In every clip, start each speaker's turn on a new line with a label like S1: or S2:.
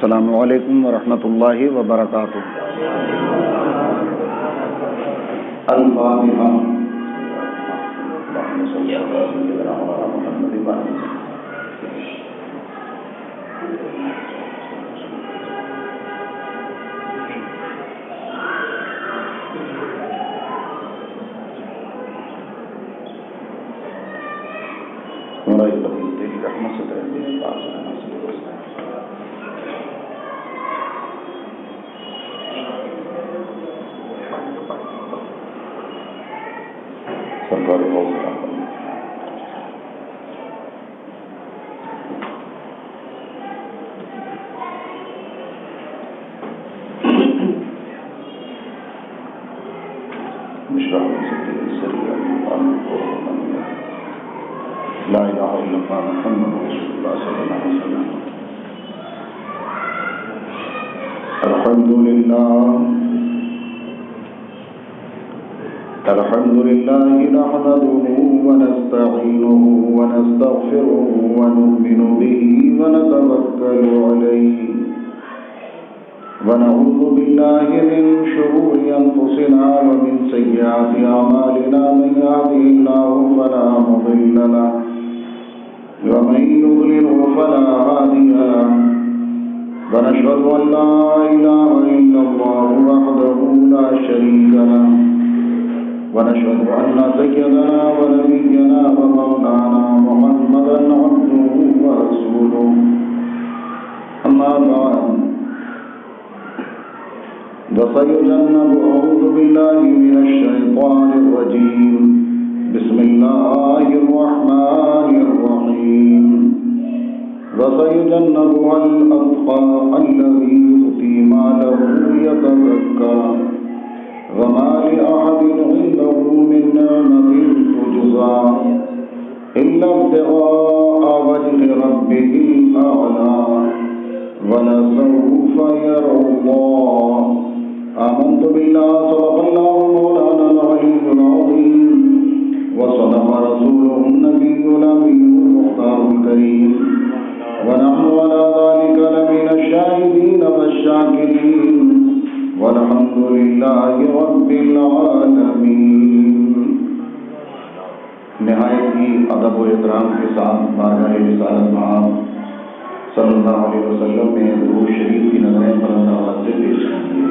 S1: السلام علیکم ورحمۃ اللہ وبرکاتہ۔ الفاتحہ۔ لا الہ الا اللہ محمد رسول اللہ صلی اللہ علیہ وسلم۔ الحمد للہ نحمده ونستعینه ونستغفره ونؤمن به ونتوکل علیہ ونعوذ باللہ من شرور انفسنا ومن سیئات اعمالنا من یهده اللہ فلا مضل له ومن يضلل فلا هادي له ونشهد أن لا إله إلا الله وحده لا شريك له ونشهد أن سيدنا ونبينا ومولانا محمدا عبده ورسوله أما بعد أعوذ بالله من الشيطان الرجيم بسم الله الرحمن الرحيم وسيجنبها الأتقى الذي يؤتي ماله يتزكى وما لأحد عنده من نعمة تجزى إلا ابتغاء وجه ربه الأعلى ولسوف يرضى آمنت بالله صدق الله مولانا العلي العظيم وصدق رسوله النبي الأمين المختار الكريم ونحن على ذلك لمن الشاهدين والشاكرين والحمد لله رب العالمين۔ نہایت ہی ادب و احترام کے ساتھ بارگاہ رسالت مآب صلی اللہ علیہ وسلم میں درود شریف کی نظریں بلند آواز سے پیش کیجیے۔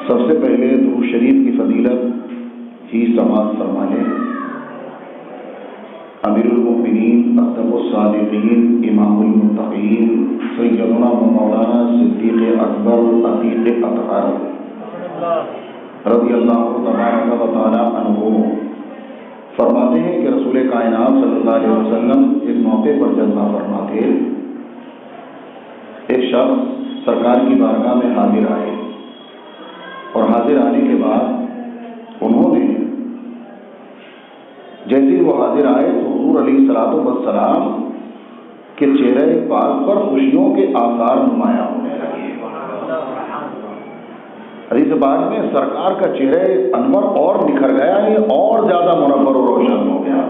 S1: سب سے پہلے درود شریف کی فضیلت ہی سماعت فرما لیں۔ امیر المؤمنین اصدق الصادقین امام المتقین سیدنا و مولانا صدیق اکبر عتیق اطہر رضی اللہ تبارک و تعالی عنہ فرماتے ہیں کہ رسول کائنات صلی اللہ علیہ وسلم ایک موقع پر جلوہ فرما تھے۔ ایک شخص سرکار کی بارگاہ میں حاضر آئے اور حاضر آنے کے بعد انہوں نے جیسے وہ حاضر آئے تو حضور علیہ الصلوۃ والسلام کے چہرے پاک پر خوشیوں کے آثار نمایاں ہونے لگے۔ حدیث پاک میں سرکار کا چہرہ انور اور نکھر گیا، یہ اور زیادہ منور و روشن ہو گیا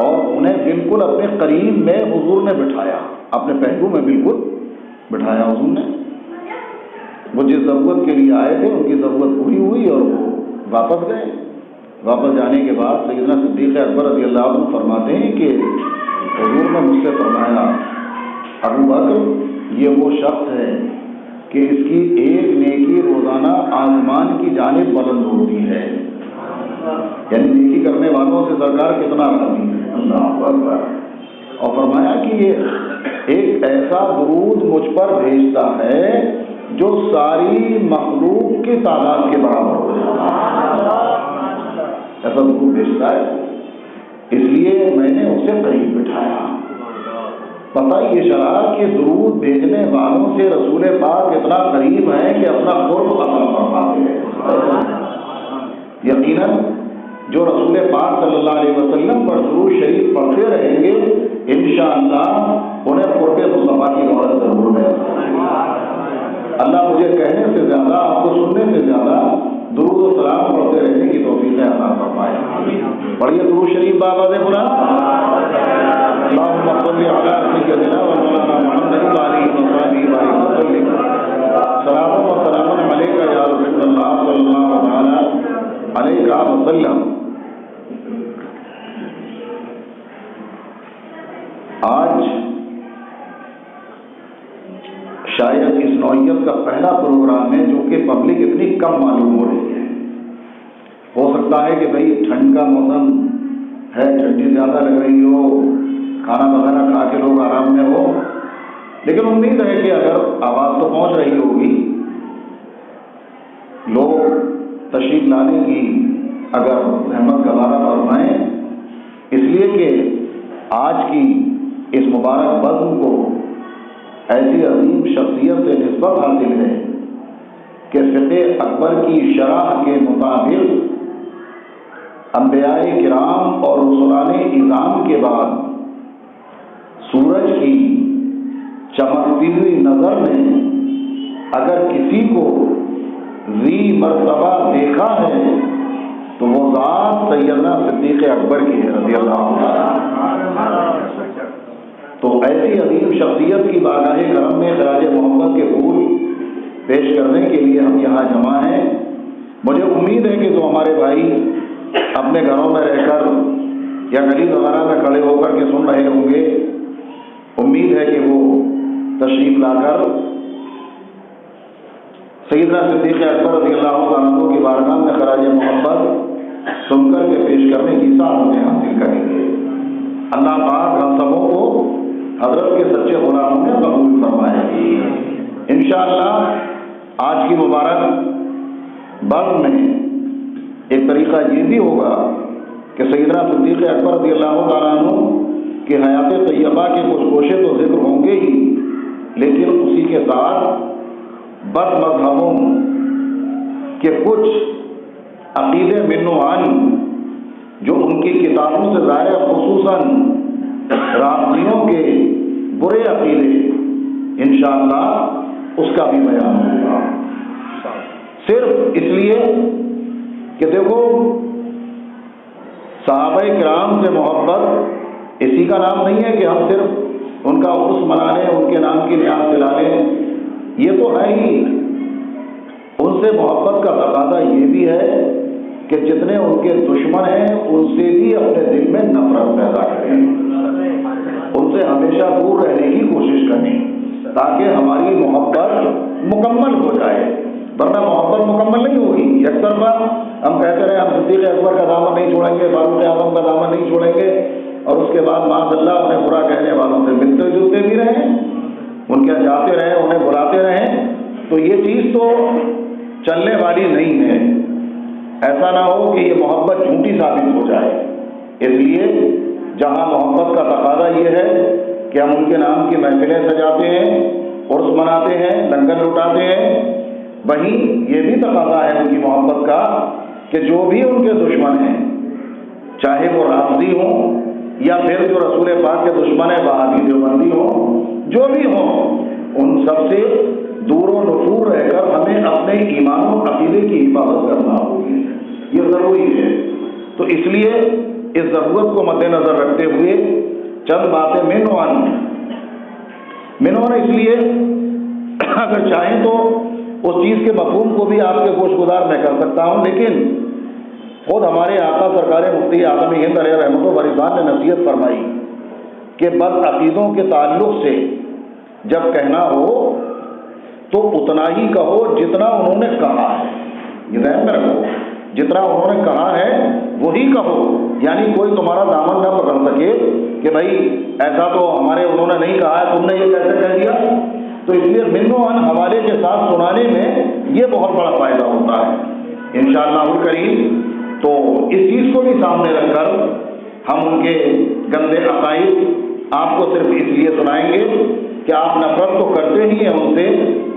S1: اور انہیں بالکل اپنے قریب میں حضور نے بٹھایا، اپنے پہلو میں بالکل بٹھایا حضور نے۔ وہ جس ضرورت کے لیے آئے تھے ان کی ضرورت پوری ہوئی اور وہ واپس گئے۔ واپس جانے کے بعد سیدنا صدیق اکبر رضی اللہ عنہ فرماتے ہیں کہ حضور نے مجھ سے فرمایا، ابو بکر یہ وہ شخص ہے کہ اس کی ایک نیکی روزانہ آسمان کی جانب بلند ہوتی ہے، یعنی نیکی کرنے والوں سے سرکار کتنا راضی ہے، اللہ اکبر۔ اور فرمایا کہ یہ ایک ایسا درود مجھ پر بھیجتا ہے جو ساری مخلوق کی تعداد کے برابر ہو جاتا ہے، ایسا درود بھیجتا ہے، اس لیے میں نے اسے قریب بٹھایا۔ پتہ یہ چلا کہ درود بھیجنے والوں سے رسول پاک اتنا قریب ہے کہ اپنا قرب عطا فرماتے ہیں۔ یقیناً جو رسول پاک صلی اللہ علیہ وسلم پر درود شریف پڑھتے رہیں گے انشاءاللہ انہیں قرب مصطفیٰ کی دولت ضرور اللہ مجھے کہنے سے زیادہ، آپ کو سننے سے زیادہ درود و سلام پڑھتے رہنے کی توفیق عطا فرمائے. پڑھیے درود شریف بابا دے بنا. اللهم صل على سيدنا ومولانا محمد وعلى آله وصحبه وسلم. سلام و سلام علیک یا رسول اللہ صلی اللہ علیہ وسلم. آج شاید اس نوعیت کا پہلا پروگرام ہے جو کہ پبلک اتنی کم معلوم ہو رہی ہے. ہو سکتا ہے کہ بھئی ٹھنڈ کا موسم ہے، ٹھنڈی زیادہ لگ رہی ہو، کھانا وغیرہ کھا کے لوگ آرام میں ہو، لیکن امید ہے کہ اگر آواز تو پہنچ رہی ہوگی، لوگ تشریف لانے کی اگر رحمت گوارا فرمائیں، اس لیے کہ آج کی اس مبارک بزم کو ایسی عظیم شخصیت سے نسبت حاصل ہے کہ فقہ اکبر کی شرح کے مطابق انبیاء کرام اور رسولان اعظام کے بعد سورج کی چمکتی ہوئی نظر نے اگر کسی کو ذی مرتبہ دیکھا ہے تو وہ ذات سیدنا صدیق اکبر کی ہے رضی اللہ عنہ. تو ایسی عظیم شخصیت کی بارگاہ کرم میں خراج محبت کے پھول پیش کرنے کے لیے ہم یہاں جمع ہیں. مجھے امید ہے کہ جو ہمارے بھائی اپنے گھروں میں رہ کر یا گلی وغیرہ میں کھڑے ہو کر کے سن رہے ہوں گے، امید ہے کہ وہ تشریف لا کر سیدنا صدیق اکبر رضی اللہ عنہ کی بارگاہ میں خراج محبت سن کر کے پیش کرنے کی سعادت حاصل کریں گے. اللہ پاک ہم سبوں کو حضرت کے سچے غلاموں میں قبول فرمائے. انشاءاللہ آج کی مبارک بزم میں ایک طریقہ یہ بھی ہوگا کہ سیدنا صدیق اکبر رضی اللہ تعالیٰ عنہ کہ حیات طیبہ کے کچھ گوشے تو ذکر ہوں گے ہی، لیکن اسی کے ساتھ بد مذہبوں کے کچھ عقیدے من نوعان جو ان کی کتابوں سے ظاہر، خصوصاً رافضیوں کے برے عقیدے، انشاءاللہ اس کا بھی بیان ہوگا. صرف اس لیے کہ دیکھو صحابہ کرام سے محبت اسی کا نام نہیں ہے کہ ہم صرف ان کا عرس منا لیں، ان کے نام کی نیاز دلا لیں. یہ تو ہے ہی، ان سے محبت کا تقاضا یہ بھی ہے کہ جتنے ان کے دشمن ہیں ان سے بھی اپنے دل میں نفرت پیدا کریں، ان سے ہمیشہ دور رہنے کی کوشش کریں تاکہ ہماری محبت مکمل ہو جائے. ورنہ محبت مکمل نہیں ہوگی. یک طرفہ ہم کہتے رہے ہم صدیق اکبر کا دامن نہیں چھوڑیں گے، فاروق اعظم کا دامن نہیں چھوڑیں گے، اور اس کے بعد معاذ اللہ انہیں برا کہنے والوں سے ملتے جلتے بھی رہیں، ان کے جاتے رہیں، انہیں بلاتے رہیں، تو یہ چیز تو چلنے والی نہیں ہے. ایسا نہ ہو کہ یہ محبت جھوٹی ثابت ہو جائے. اس لیے جہاں محبت کا تقاضا یہ ہے کہ ہم ان کے نام کی محفلیں سجاتے ہیں، عرس مناتے ہیں، لنگر لٹاتے ہیں، وہیں یہ بھی تقاضا ہے ان کی محبت کا کہ جو بھی ان کے دشمن ہیں، چاہے وہ رافضی ہوں یا پھر جو رسول پاک کے دشمن ہیں وہابی دیوبندی ہوں، جو بھی ہوں، ان سب سے دور و نفور رہ کر ہمیں اپنے ایمان و عقیدے کی حفاظت کرنا ہوگی. یہ ضروری ہے. تو اس لیے اس ضرورت کو مد نظر رکھتے ہوئے چند باتیں منوان اس لیے اگر چاہیں تو اس چیز کے مفہوم کو بھی آپ کے گوش گزار میں کر سکتا ہوں، لیکن خود ہمارے آقا سرکار مفتی اعظم ہند علیہ رحمۃ اللہ رضوان نے نصیحت فرمائی کہ بد عقیدوں کے تعلق سے جب کہنا ہو تو اتنا ہی کہو جتنا انہوں نے کہا ہے. یہ ذہن میں رکھو، جتنا انہوں نے کہا ہے وہی کہو. یعنی کوئی تمہارا دامن نہ پکڑ سکے کہ بھائی ایسا تو ہمارے انہوں نے نہیں کہا ہے، تم نے یہ کیسے کہہ دیا. تو اس لیے منوان حوالے کے ساتھ سنانے میں یہ بہت بڑا فائدہ ہوتا ہے انشاءاللہ الکریم. تو اس چیز کو بھی سامنے رکھ کر ہم ان کے گندے عقائد آپ کو صرف اس لیے سنائیں گے کہ آپ نفرت تو کرتے ہی ہیں ان سے،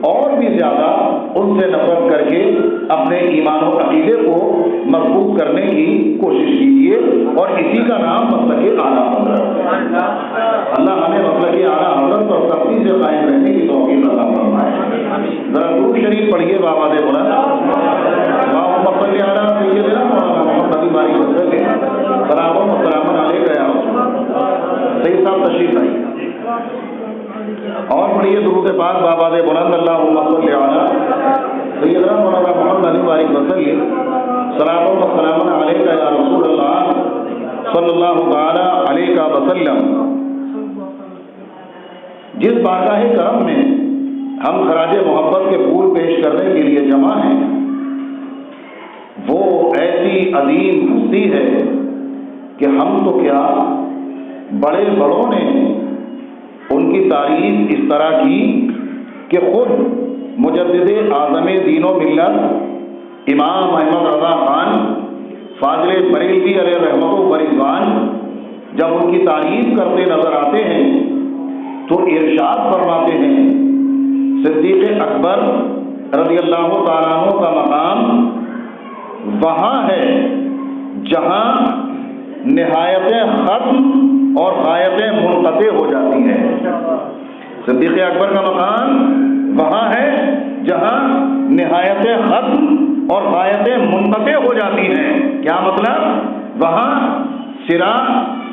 S1: اور بھی زیادہ ان سے نفرت کر کے اپنے ایمان و عقیدے کو مضبوط کرنے کی کوشش کیجیے، اور اسی کا نام مسلک اعلیٰ حضرت ہے. اللہ ہمیں مسلک اعلیٰ حضرت اور سختی سے قائم رہنے کی توفیق عطا فرمائے. ذرا تشریف پڑھیے بابا دے بولا اللہم صلی علی سیدنا مولانا محمد بارک وسلم سلام و سلام علیک یا رسول اللہ. سید صاحب تشریف لائیے اور پڑھیے درود پاک بابا دے بلند اللہم صلی علی سیدنا مولانا محمد بارک وسلم سلام و سلام علیک یا رسول اللہ صلی اللہ تعالی علیہ وسلم. جس بارگاہ کرم میں ہم خراج محبت کے پھول پیش کرنے کے لیے جمع ہیں وہ ایسی عظیم ہستی ہے کہ ہم تو کیا بڑے بڑوں نے ان کی تعریف اس طرح کی کہ خود مجدد اعظم دین و ملت امام احمد رضا خان فاضل بریلوی علیہ رحمت و رضوان جب ان کی تعریف کرتے نظر آتے ہیں تو ارشاد فرماتے ہیں صدیق اکبر رضی اللہ تعالیٰ عنہ کا مقام وہاں ہے جہاں نہایتیں ختم اور غایتیں منقطع ہو جاتی ہیں. صدیق اکبر کا مقام وہاں ہے جہاں نہایتیں ختم اور غایتیں منقطع ہو جاتی ہیں. کیا مطلب؟ وہاں سرا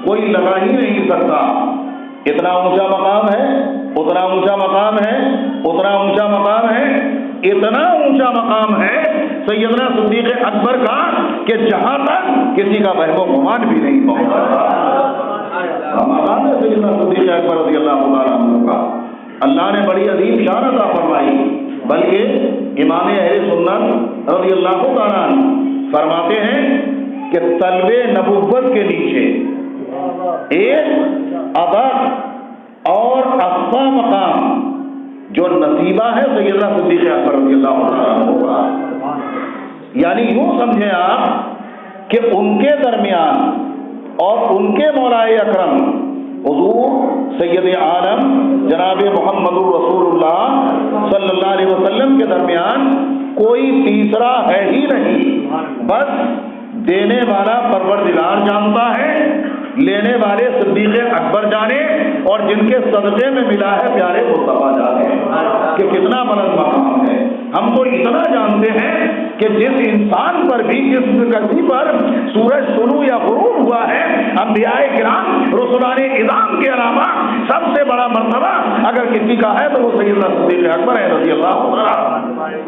S1: کوئی لگا ہی نہیں سکتا. اتنا اونچا مقام ہے، اتنا اونچا مقام ہے، اتنا اونچا مقام ہے، اتنا اونچا مقام ہے سیدنا صدیق اکبر کا کہ جہاں تک کسی کا وہم و گمان بھی نہیں پہنچا. مقام ہے سیدنا صدیق اکبر رضی اللہ تعالیٰ عنہ کا. اللہ نے بڑی عظیم شان عطا فرمائی، بلکہ امام اہل سنت رضی اللہ تعالیٰ عنہ فرماتے ہیں کہ طلب نبوت کے نیچے ایک ادب اور اقصی مقام جو نصیبہ ہے سیدنا صدیق اکبر رضی اللہ عنہ کا. یعنی یوں سمجھیں آپ کہ ان کے درمیان اور ان کے مولا اکرم حضور سید عالم جناب محمد رسول اللہ صلی اللہ علیہ وسلم کے درمیان کوئی تیسرا ہے ہی نہیں. بس دینے والا پروردگار جانتا ہے، لینے والے صدیق اکبر جانے، اور جن کے صدقے میں ملا ہے پیارے مصطفیٰ جانے کہ کتنا بلند مقام ہے. ہم تو اتنا جانتے ہیں کہ جس انسان پر بھی جس کسی پر سورج طلوع یا غروب ہوا ہے انبیاء کرام رسولان اعظام کے علاوہ سب سے بڑا مرتبہ اگر کسی کا ہے تو وہ سیدنا صدیق اکبر ہے رضی اللہ عنہ.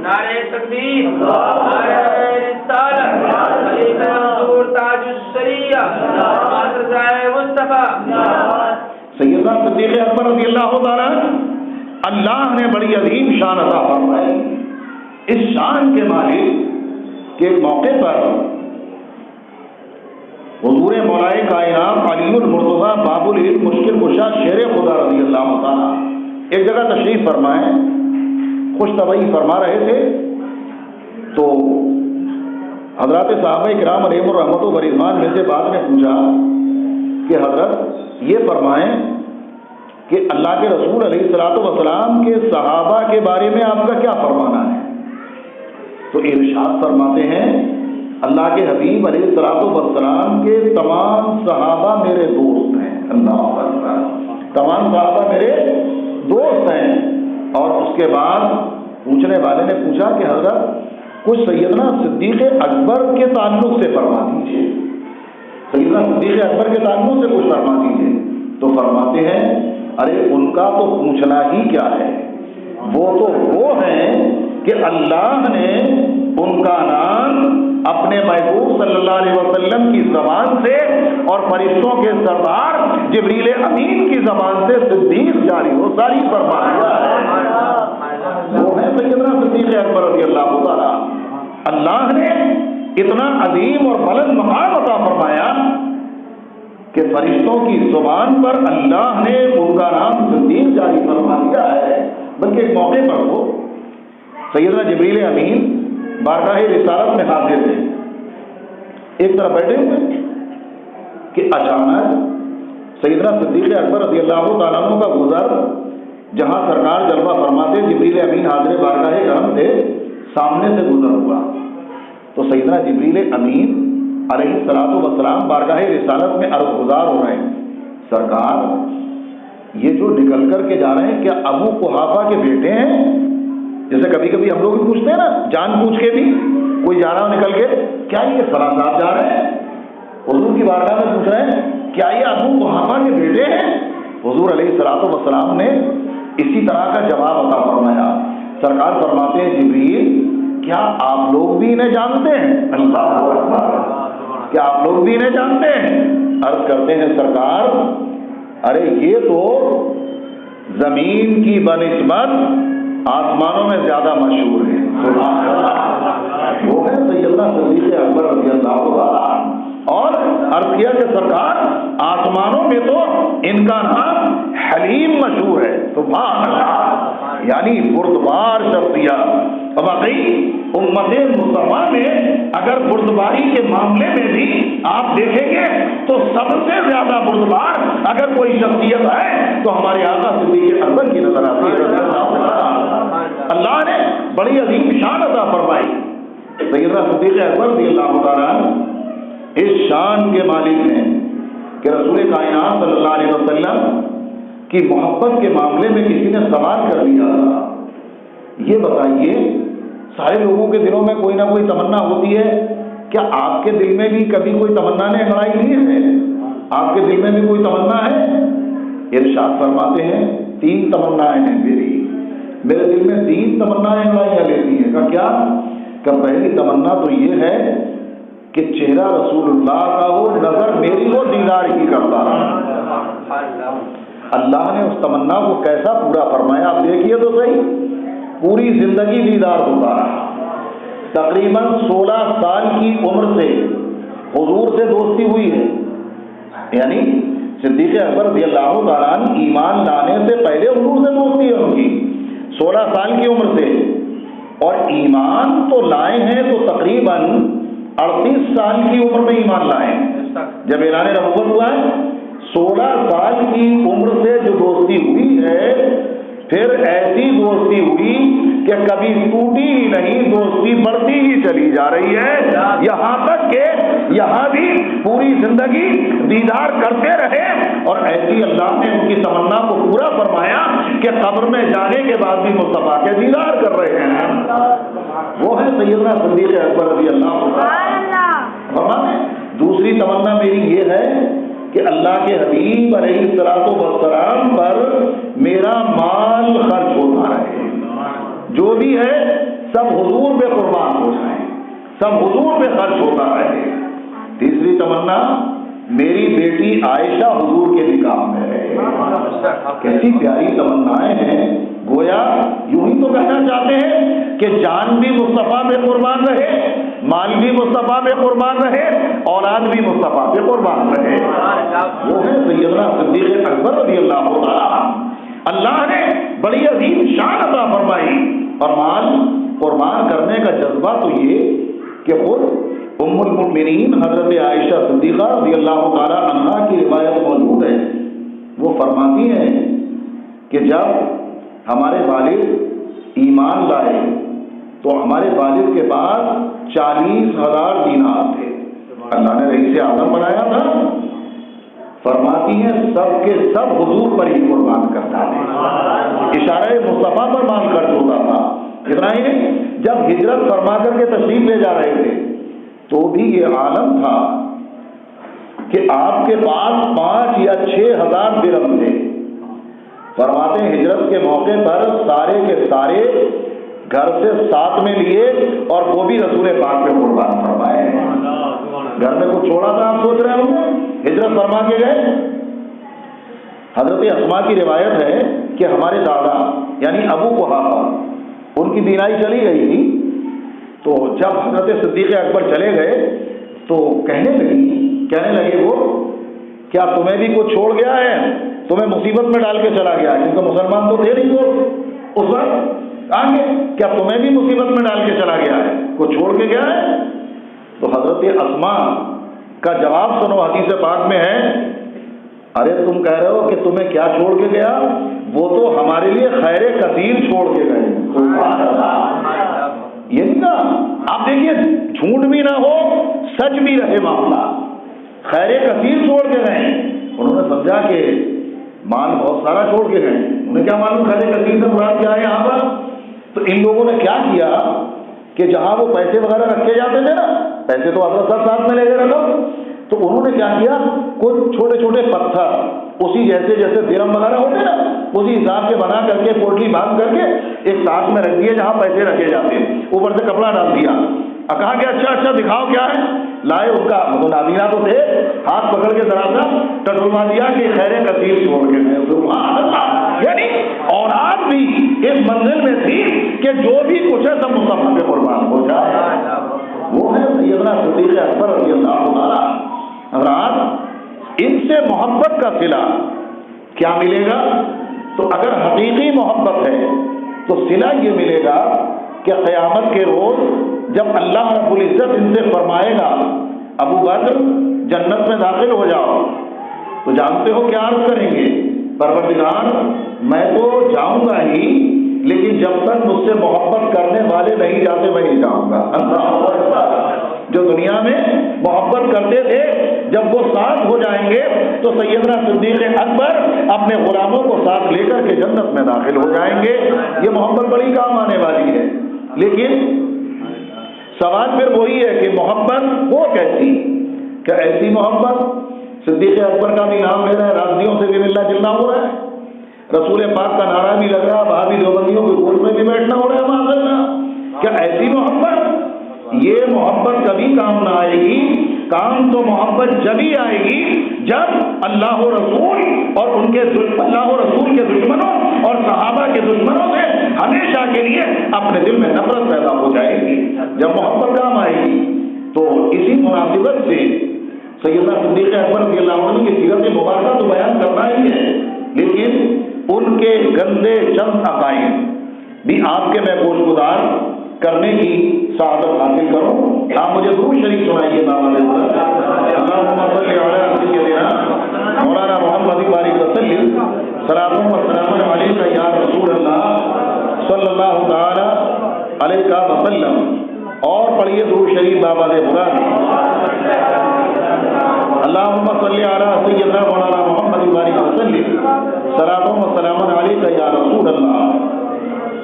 S2: نعرہ تکبیر، نعرہ رسالت، خلیفہ منصور تاج الشریعہ، مصطفی مصطفیٰ.
S1: سیدنا صدیق اکبر رضی اللہ تعالیٰ اللہ نے بڑی عظیم شان عطا فرمائی. اس شان کے مالک کے موقع پر حضور مولائے کائنات علی المرتضیٰ باب العلم مشکل کشا شیر خدا رضی اللہ تعالیٰ ایک جگہ تشریف فرمائے، خوش طبعی فرما رہے تھے تو حضرات صحابہ کرام علیہم الرحمت و رضوان میں سے بعد نے پوچھا کہ حضرت یہ فرمائیں کہ اللہ کے رسول علیہ الصلوۃ والسلام کے صحابہ کے بارے میں آپ کا کیا فرمانا ہے؟ تو ارشاد فرماتے ہیں اللہ کے حبیب علیہ الصلوۃ والسلام کے تمام صحابہ میرے دوست ہیں. اللہ اکبر. تمام صحابہ میرے دوست ہیں. اور اس کے بعد پوچھنے والے نے پوچھا کہ حضرت کچھ سیدنا صدیق اکبر کے تعلق سے فرما دیجیے، سیدنا صدیق اکبر کے تعلق سے کچھ فرما دیجیے. تو فرماتے ہیں ارے ان کا تو پوچھنا ہی کیا ہے، وہ تو وہ ہیں کہ اللہ نے ان کا نام اپنے محبوب صلی اللہ علیہ وسلم کی زبان سے اور فرشتوں کے سردار جبریل امین کی زبان سے صدیق جاری و ساری فرما دیا ہے. وہ ہے سیدنا صدیق اکبر رضی اللہ تعالیٰ. اللہ نے اتنا عظیم اور بلند مقام عطا فرمایا کہ فرشتوں کی زبان پر اللہ نے ان کا نام صدیق جاری فرما دیا ہے. بلکہ ایک موقع پر وہ سیدنا جبریل امین بارگاہ رسالت میں حاضر تھے، ایک طرف بیٹھے ہوئے کہ اچانک سیدنا صدیق اکبر رضی اللہ تعالیٰ عنہ کا گزر جہاں سرکار جلوہ فرماتے جبریل امین حاضر بارگاہ کرم تھے سامنے سے گزر ہوا. تو سیدنا جبریل امین علیہ الصلوۃ والسلام بارگاہ رسالت میں عرض گزار ہو رہے ہیں سرکار یہ جو نکل کر کے جا رہے ہیں کیا ابو قحافہ کے بیٹے ہیں؟ جیسے کبھی کبھی ہم لوگ بھی پوچھتے ہیں نا جان پوچھ کے بھی، کوئی جا رہا نکل کے، کیا یہ فلاں صاحب جا رہے ہیں؟ حضور کی بارگاہ میں پوچھ رہے ہیں کیا یہ ابو قحافہ کے بیٹے ہیں؟ حضور علیہ الصلوۃ والسلام نے اسی طرح کا جواب عطا فرمایا۔ سرکار فرماتے ہیں جبریل کیا آپ لوگ بھی انہیں جانتے ہیں؟ اللہ اکبر، کیا آپ لوگ بھی انہیں جانتے ہیں؟ عرض کرتے ہیں سرکار ارے یہ تو زمین کی بنسبت آسمانوں میں زیادہ مشہور ہے، سبحان اللہ، وہ ہے سیدنا صدیق اکبر رضی اللہ عنہ۔ اور عرض کیا کہ سرکار آسمانوں میں تو ان کا نام حلیم مشہور ہے، سبحان اللہ، یعنی بردبار شخصیت۔ واقعی امت مصطفیٰ میں اگر بردباری کے معاملے میں بھی آپ دیکھیں گے تو سب سے زیادہ بردبار اگر کوئی شخصیت ہے تو ہمارے آقا صدیق اکبر کی نظر آتی ہے۔ اللہ نے بڑی عظیم شان عطا فرمائی۔ سیدنا صدیق اکبر رضی اللہ تعالیٰ اس شان کے مالک ہیں کہ رسول کائنات صلی اللہ علیہ وسلم کی محبت کے معاملے میں کسی نے سوال کر دیا، یہ بتائیے سارے لوگوں کے دلوں میں کوئی نہ کوئی تمنا ہوتی ہے، کیا آپ کے دل میں بھی کبھی کوئی تمنا نے انگڑائی لی ہے؟ آپ کے دل میں بھی کوئی تمنا ہے؟ ارشاد فرماتے ہیں 3 تمنائیں ہیں میرے دل میں 3 تمنائیں انگڑائیاں لیتی ہیں۔ کیا؟ کہ پہلی تمنا تو یہ ہے کہ چہرہ رسول اللہ کا ہو، نظر میری ہو، دیدار ہی کرتا رہا۔ اللہ نے اس تمنا کو کیسا پورا فرمایا آپ دیکھیے تو صحیح، پوری زندگی دیدار ہوتا رہا۔ تقریباً 16 سال کی عمر سے حضور سے دوستی ہوئی ہے، یعنی صدیق اکبر رضی اللہ تعالیٰ عنہ ایمان لانے سے پہلے حضور سے دوستی ہے ان کی 16 سال کی عمر سے، اور ایمان تو لائے ہیں تو تقریباً 38 سال کی عمر میں ایمان لائے، جب اعلان نبوت ہوا ہے 16 سال کی عمر سے جو دوستی ہوئی ہے، پھر ایسی دوستی ہوئی کہ کبھی ٹوٹی ہی نہیں، دوستی بڑھتی ہی چلی جا رہی ہے، یہاں تک کہ یہاں بھی پوری زندگی دیدار کرتے رہے، اور ایسی اللہ نے ان کی تمنا کو پورا فرمایا کہ قبر میں جانے کے بعد بھی مصطفیٰ کے دیدار کر رہے ہیں۔ وہ ہے سیدنا صدیق اکبر رضی اللہ عنہ۔ دوسری تمنا میری یہ ہے کہ اللہ کے حبیب علیہ الصلوۃ والسلام پر میرا مال خرچ ہوتا رہے، جو بھی ہے سب حضور پہ قربان ہو جائے، سب حضور پہ خرچ ہوتا رہے۔ تیسری تمنا میری بیٹی عائشہ حضور کے نکاح میں رہے۔ کیسی پیاری تمنائیں ہیں، گویا یوں ہی تو کہنا چاہتے ہیں کہ جان بھی مصطفیٰ پہ قربان رہے، مال بھی مصطفیٰ پہ قربان رہے، اولاد بھی مصطفیٰ پہ قربان رہے۔ وہ ہے سیدنا صدیق اکبر رضی اللہ تعالیٰ۔ اللہ نے بڑی عظیم شان عطا فرمائی، اور مال قربان کرنے کا جذبہ تو یہ کہ خود ام المؤمنین حضرت عائشہ صدیقہ رضی اللہ تعالیٰ عنہا کی روایت موجود ہے، وہ فرماتی ہیں کہ جب ہمارے والد ایمان لائے تو ہمارے والد کے پاس 40,000 دینار تھے، اللہ نے رئیس اعظم بنایا تھا۔ فرماتی ہیں سب کے سب حضور پر ہی قربان کرتا تھا، اشارہ مصطفیٰ پر مال خرچ ہوتا تھا۔ اتنا ہی نہیں، جب ہجرت فرما کر کے تشریف لے جا رہے تھے تو بھی یہ عالم تھا کہ آپ کے پاس 5 یا 6,000 درہم تھے۔ فرماتے ہیں ہجرت کے موقع پر سارے کے سارے گھر سے ساتھ میں لیے، اور وہ بھی رسول پاک پہ قربان فرمائے۔ گھر میں کچھ چھوڑا تھا آپ سوچ رہے ہوں گے، ہجرت فرما کے گئے۔ حضرت اسماء کی روایت ہے کہ ہمارے دادا یعنی ابو قحافہ ان کی بینائی چلی گئی تھی، تو جب حضرت صدیق اکبر چلے گئے تو کہنے لگے وہ کیا تمہیں بھی کچھ چھوڑ گیا ہے، تمہیں مصیبت میں ڈال کے چلا گیا ہے، کیونکہ مسلمان تو تھے نہیں وہ اس وقت، آگے کیا تمہیں بھی مصیبت میں ڈال کے چلا گیا ہے، کچھ چھوڑ کے گیا ہے؟ تو حضرت اسماء کا جواب سنو، حدیث پاک میں ہے، ارے تم کہہ رہے ہو کہ تمہیں کیا چھوڑ کے گیا، وہ تو ہمارے لیے خیر کثیر چھوڑ کے گئے۔ یہ نہیں نا، آپ دیکھیے جھوٹ بھی نہ ہو سچ بھی رہے معاملہ، خیر کثیر چھوڑ کے گئے۔ انہوں نے سمجھا کہ مال بہت سارا چھوڑ کے گئے، انہیں کیا معلوم خیر کثیر سے مراد کیا ہے یہاں پر؟ تو ان لوگوں نے کیا کیا کہ جہاں وہ پیسے وغیرہ رکھے جاتے تھے نا، پیسے تو حضرت صاحب ساتھ میں لے گئے رکھو، تو انہوں نے کیا کیا، کچھ چھوٹے چھوٹے پتھر اسی جیسے جیسے درم وغیرہ ہوتے نا اسی حساب سے بنا کر کے پوٹلی باندھ کر کے ایک ساتھ میں رکھ دیے جہاں پیسے رکھے جاتے، اوپر سے کپڑا ڈال دیا، کہا کہ اچھا دکھاؤ کیا ہے، لائے ان کا نابینا تو تھے، ہاتھ پکڑ کے ذرا سا ٹٹولوا دیا کہ خیر کثیر چھوڑ کے گئے، سبحان اللہ، یعنی اولاد بھی اس منزل میں تھی کہ جو بھی کچھ ہے سب مصطفیٰ پہ قربان ہو جائے، وہ ہے سیدنا صدیق اکبر رضی اللہ تعالیٰ۔ حضرات ان سے محبت کا صلہ کیا ملے گا؟ تو اگر حقیقی محبت ہے تو صلہ یہ ملے گا کہ قیامت کے روز جب اللہ رب العزت ان سے فرمائے گا ابو بکر جنت میں داخل ہو جاؤ، تو جانتے ہو کیا عرض کریں گے؟ پروردگار میں تو جاؤں گا ہی، لیکن جب تک مجھ سے محبت کرنے والے نہیں جاتے میں نہیں جاؤں گا۔ اللہ اکبر، جو دنیا میں محبت کرتے تھے جب وہ ساتھ ہو جائیں گے تو سیدنا صدیق اکبر اپنے غلاموں کو ساتھ لے کر کے جنت میں داخل ہو جائیں گے۔ یہ محبت بڑی کام آنے والی ہے، لیکن سوال پھر وہی ہے کہ محبت وہ کیسی؟ کیا ایسی محبت؟ صدیق اکبر کا بھی نام لے رہا ہے، رازیوں سے بھی ملنا جلنا ہو رہا ہے، رسول پاک کا نعرہ بھی لگ رہا ہے، بھابھی دیوبندیوں کے گول میں بھی بیٹھنا ہو رہا ہے، معاذ اللہ۔ کیا ایسی محبت؟ یہ محبت کبھی کام نہ آئے گی، کام تو محبت جبھی آئے گی جب اللہ و رسول اور ان کے اللہ و رسول کے دشمنوں اور صحابہ کے دشمنوں سے ہمیشہ کے لیے اپنے دل میں نفرت پیدا ہو جائے گی، جب محبت کام آئے گی۔ تو اسی مناسبت سے سیدنا صدیق اکبر رضی اللہ عنہ کی سیرت مبارکہ تو بیان کرنا ہی ہے، لیکن ان کے گندے چند عقائد بھی آپ کے میں گوش گزار کرنے کی سعادت حاصل کرو۔ آپ مجھے درود شریف سنائیے اللہم صلی علی سیدنا مولانا محمد بارک وسلم صلاۃ و سلام علیک یا رسول اللہ صلی اللہ تعالی علیہ وسلم، اور پڑھیے درود شریف بابا دے مراد اللہم صلی علی سیدنا مولانا محمد بارک وسلم صلاۃ و سلام علیک یا رسول اللہ۔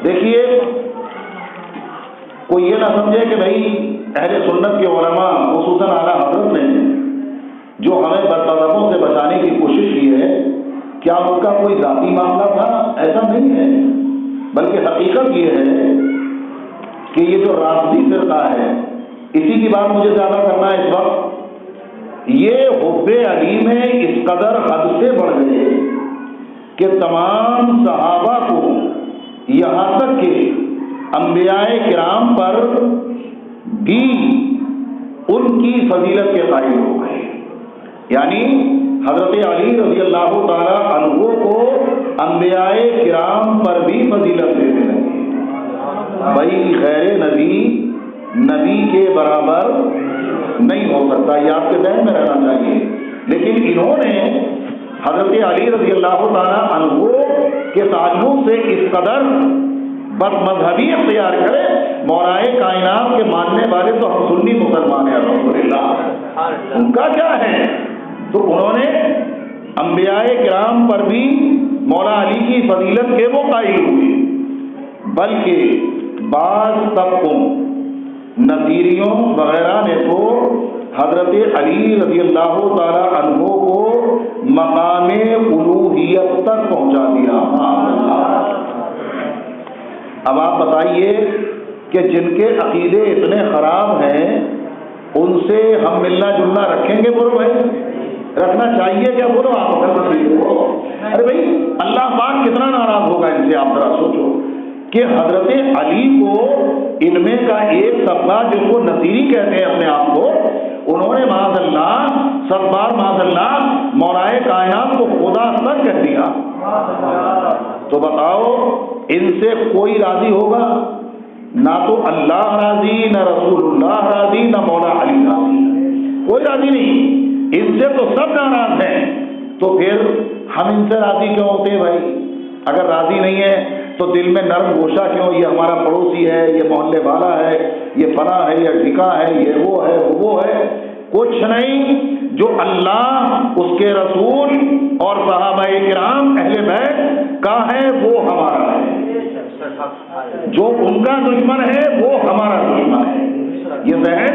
S1: دیکھیے کوئی یہ نہ سمجھے کہ بھائی اہل سنت کے علماء خصوصاً اعلیٰ حضرت نے جو ہمیں بدمذہبوں سے بچانے کی کوشش کی ہے، کیا ان کا کوئی ذاتی معاملہ تھا؟ ایسا نہیں ہے، بلکہ حقیقت یہ ہے کہ یہ جو رافضی فرقہ ہے، اسی کی بات مجھے زیادہ کرنا ہے اس وقت، یہ حب علی میں اس قدر حد سے بڑھ گئے کہ تمام صحابہ کو یہاں تک کہ انبیاء کرام پر بھی ان کی فضیلت کے قائل ہو گئے، یعنی حضرت علی رضی اللہ تعالی عنہ کو انبیاء کرام پر بھی فضیلت دینے لگے۔ بھائی غیر نبی کے برابر نہیں ہو سکتا، یہ آپ کے ذہن میں رہنا چاہیے، لیکن انہوں نے حضرت علی رضی اللہ تعالی عنہ کے تعلق سے اس قدر بد مذہبی اختیار کرے، مولائے کائنات کے ماننے والے تو ہم سنی مسلمان ہیں الحمدللہ، ان کا کیا ہے؟ تو انہوں نے انبیاء کرام پر بھی مولا علی کی فضیلت کے وہ قائل ہوئے، بلکہ بعض طبقوں نصیریوں وغیرہ نے تو حضرت علی رضی اللہ تعالی عنہ کو مقام الوہیت تک پہنچا دیا۔ اب آپ بتائیے کہ جن کے عقیدے اتنے خراب ہیں ان سے ہم ملنا جلنا رکھیں گے؟ بولو بھائی، رکھنا چاہیے کیا؟ بولو آپ، ارے بھائی اللہ پاک کتنا ناراض ہوگا ان سے، آپ ذرا سوچو کہ حضرت علی کو ان میں کا ایک طبقہ جس کو نصیری کہتے ہیں اپنے آپ کو، انہوں نے معاذ اللہ سب بار معاذ اللہ مولائے کائنات کو خدا تک کہہ دیا۔ تو بتاؤ ان سے کوئی راضی ہوگا؟ نہ تو اللہ راضی، نہ رسول اللہ راضی، نہ مولا علی راضی، کوئی راضی نہیں، ان سے تو سب ناراض ہیں۔ تو پھر ہم ان سے راضی کیوں ہوتے ہیں بھائی؟ اگر راضی نہیں ہے تو دل میں نرم گوشہ کیوں؟ یہ ہمارا پڑوسی ہے، یہ محلے والا ہے، یہ فلاں ہے، یہ ٹھیکا ہے، یہ وہ ہے، کچھ نہیں۔ جو اللہ، اس کے رسول اور صحابہ کرام اہل بیت کا ہے وہ ہمارا ہے۔ جو ان کا دشمن ہے وہ ہمارا دشمن ہے. یہ ذہن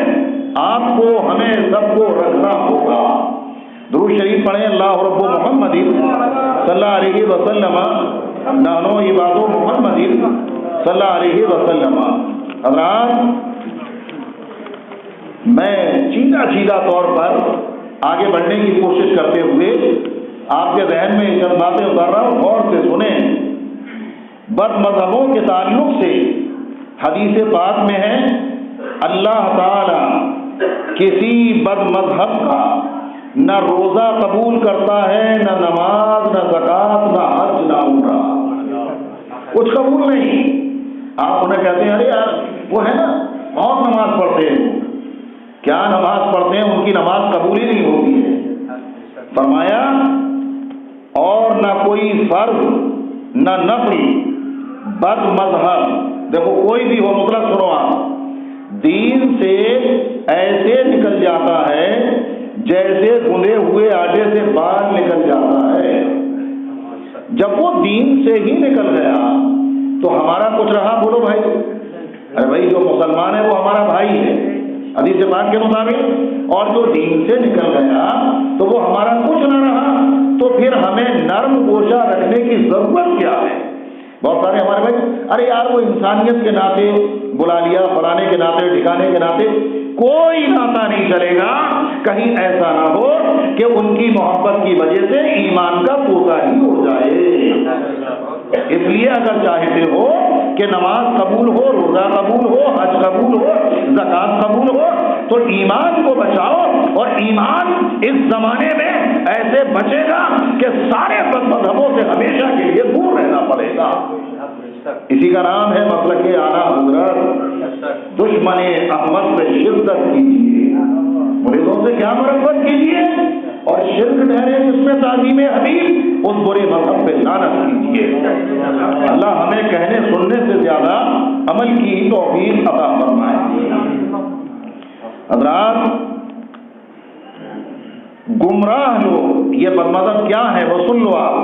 S1: آپ کو ہمیں سب کو رکھنا ہوگا. درود شریف پڑھیں. اللہ رب محمد صلی اللہ علیہ وسلم نانو عباد محمد صلی اللہ علیہ وسلم. حضرات میں سیدھا طور پر آگے بڑھنے کی کوشش کرتے ہوئے آپ کے ذہن میں چند باتیں اتار رہا ہوں، غور سے سنیں. بد مذہبوں کے تعلق سے حدیث پاک میں ہے اللہ تعالی کسی بد مذہب کا نہ روزہ قبول کرتا ہے، نہ نماز، نہ زکوٰۃ، نہ حج، نہ عمرہ، کچھ قبول نہیں. آپ انہیں کہتے ہیں ارے یار وہ ہے نا بہت نماز پڑھتے ہیں. کیا نماز پڑھتے ہیں؟ ان کی نماز قبول ہی نہیں ہوتی ہے. فرمایا اور نہ کوئی فرض نہ نفل. بد مذہب دیکھو کوئی بھی ہو، مطلب سنو آپ، دین سے ایسے نکل جاتا ہے جیسے گندے ہوئے آٹے سے بال نکل جاتا ہے. جب وہ دین سے ہی نکل گیا تو ہمارا کچھ رہا؟ بولو بھائی. ارے بھائی جو مسلمان ہے وہ ہمارا بھائی ہے حدیث پاک کے مطابق، اور جو دین سے نکل گیا تو وہ ہمارا کچھ نہ رہا. تو پھر ہمیں نرم گوشہ رکھنے کی ضرورت کیا ہے؟ بہت سارے ہمارے بھائی ارے یار وہ انسانیت کے ناطے بلا لیا، فلانے کے ناطے، ٹھکانے کے ناطے. کوئی ناطہ نہیں چلے گا. کہیں ایسا نہ ہو کہ ان کی محبت کی وجہ سے ایمان کا پوتا ہی ہو جائے. اس لیے اگر چاہتے ہو کہ نماز قبول ہو، روزہ قبول ہو، حج قبول ہو، زکوٰۃ قبول ہو، تو ایمان کو بچاؤ. اور ایمان اس زمانے میں ایسے بچے گا کہ سارے بد مذہبوں سے ہمیشہ کے لیے دور رہنا پڑے گا. اسی کا نام ہے مسلک اعلیٰ حضرت. دشمن احمد میں شدت کیجیے، مریضوں سے کیا مربت کیجیے، اور شرک ٹھہرے جس میں تعظیم حبیب، اس برے مذہب پہ لعنت کیجیے. اللہ ہمیں کہنے سننے سے زیادہ عمل کی توفیق عطا فرمائے. حضرات گمراہ لوگ یہ بد مذہب کیا ہے وہ سن لو آپ.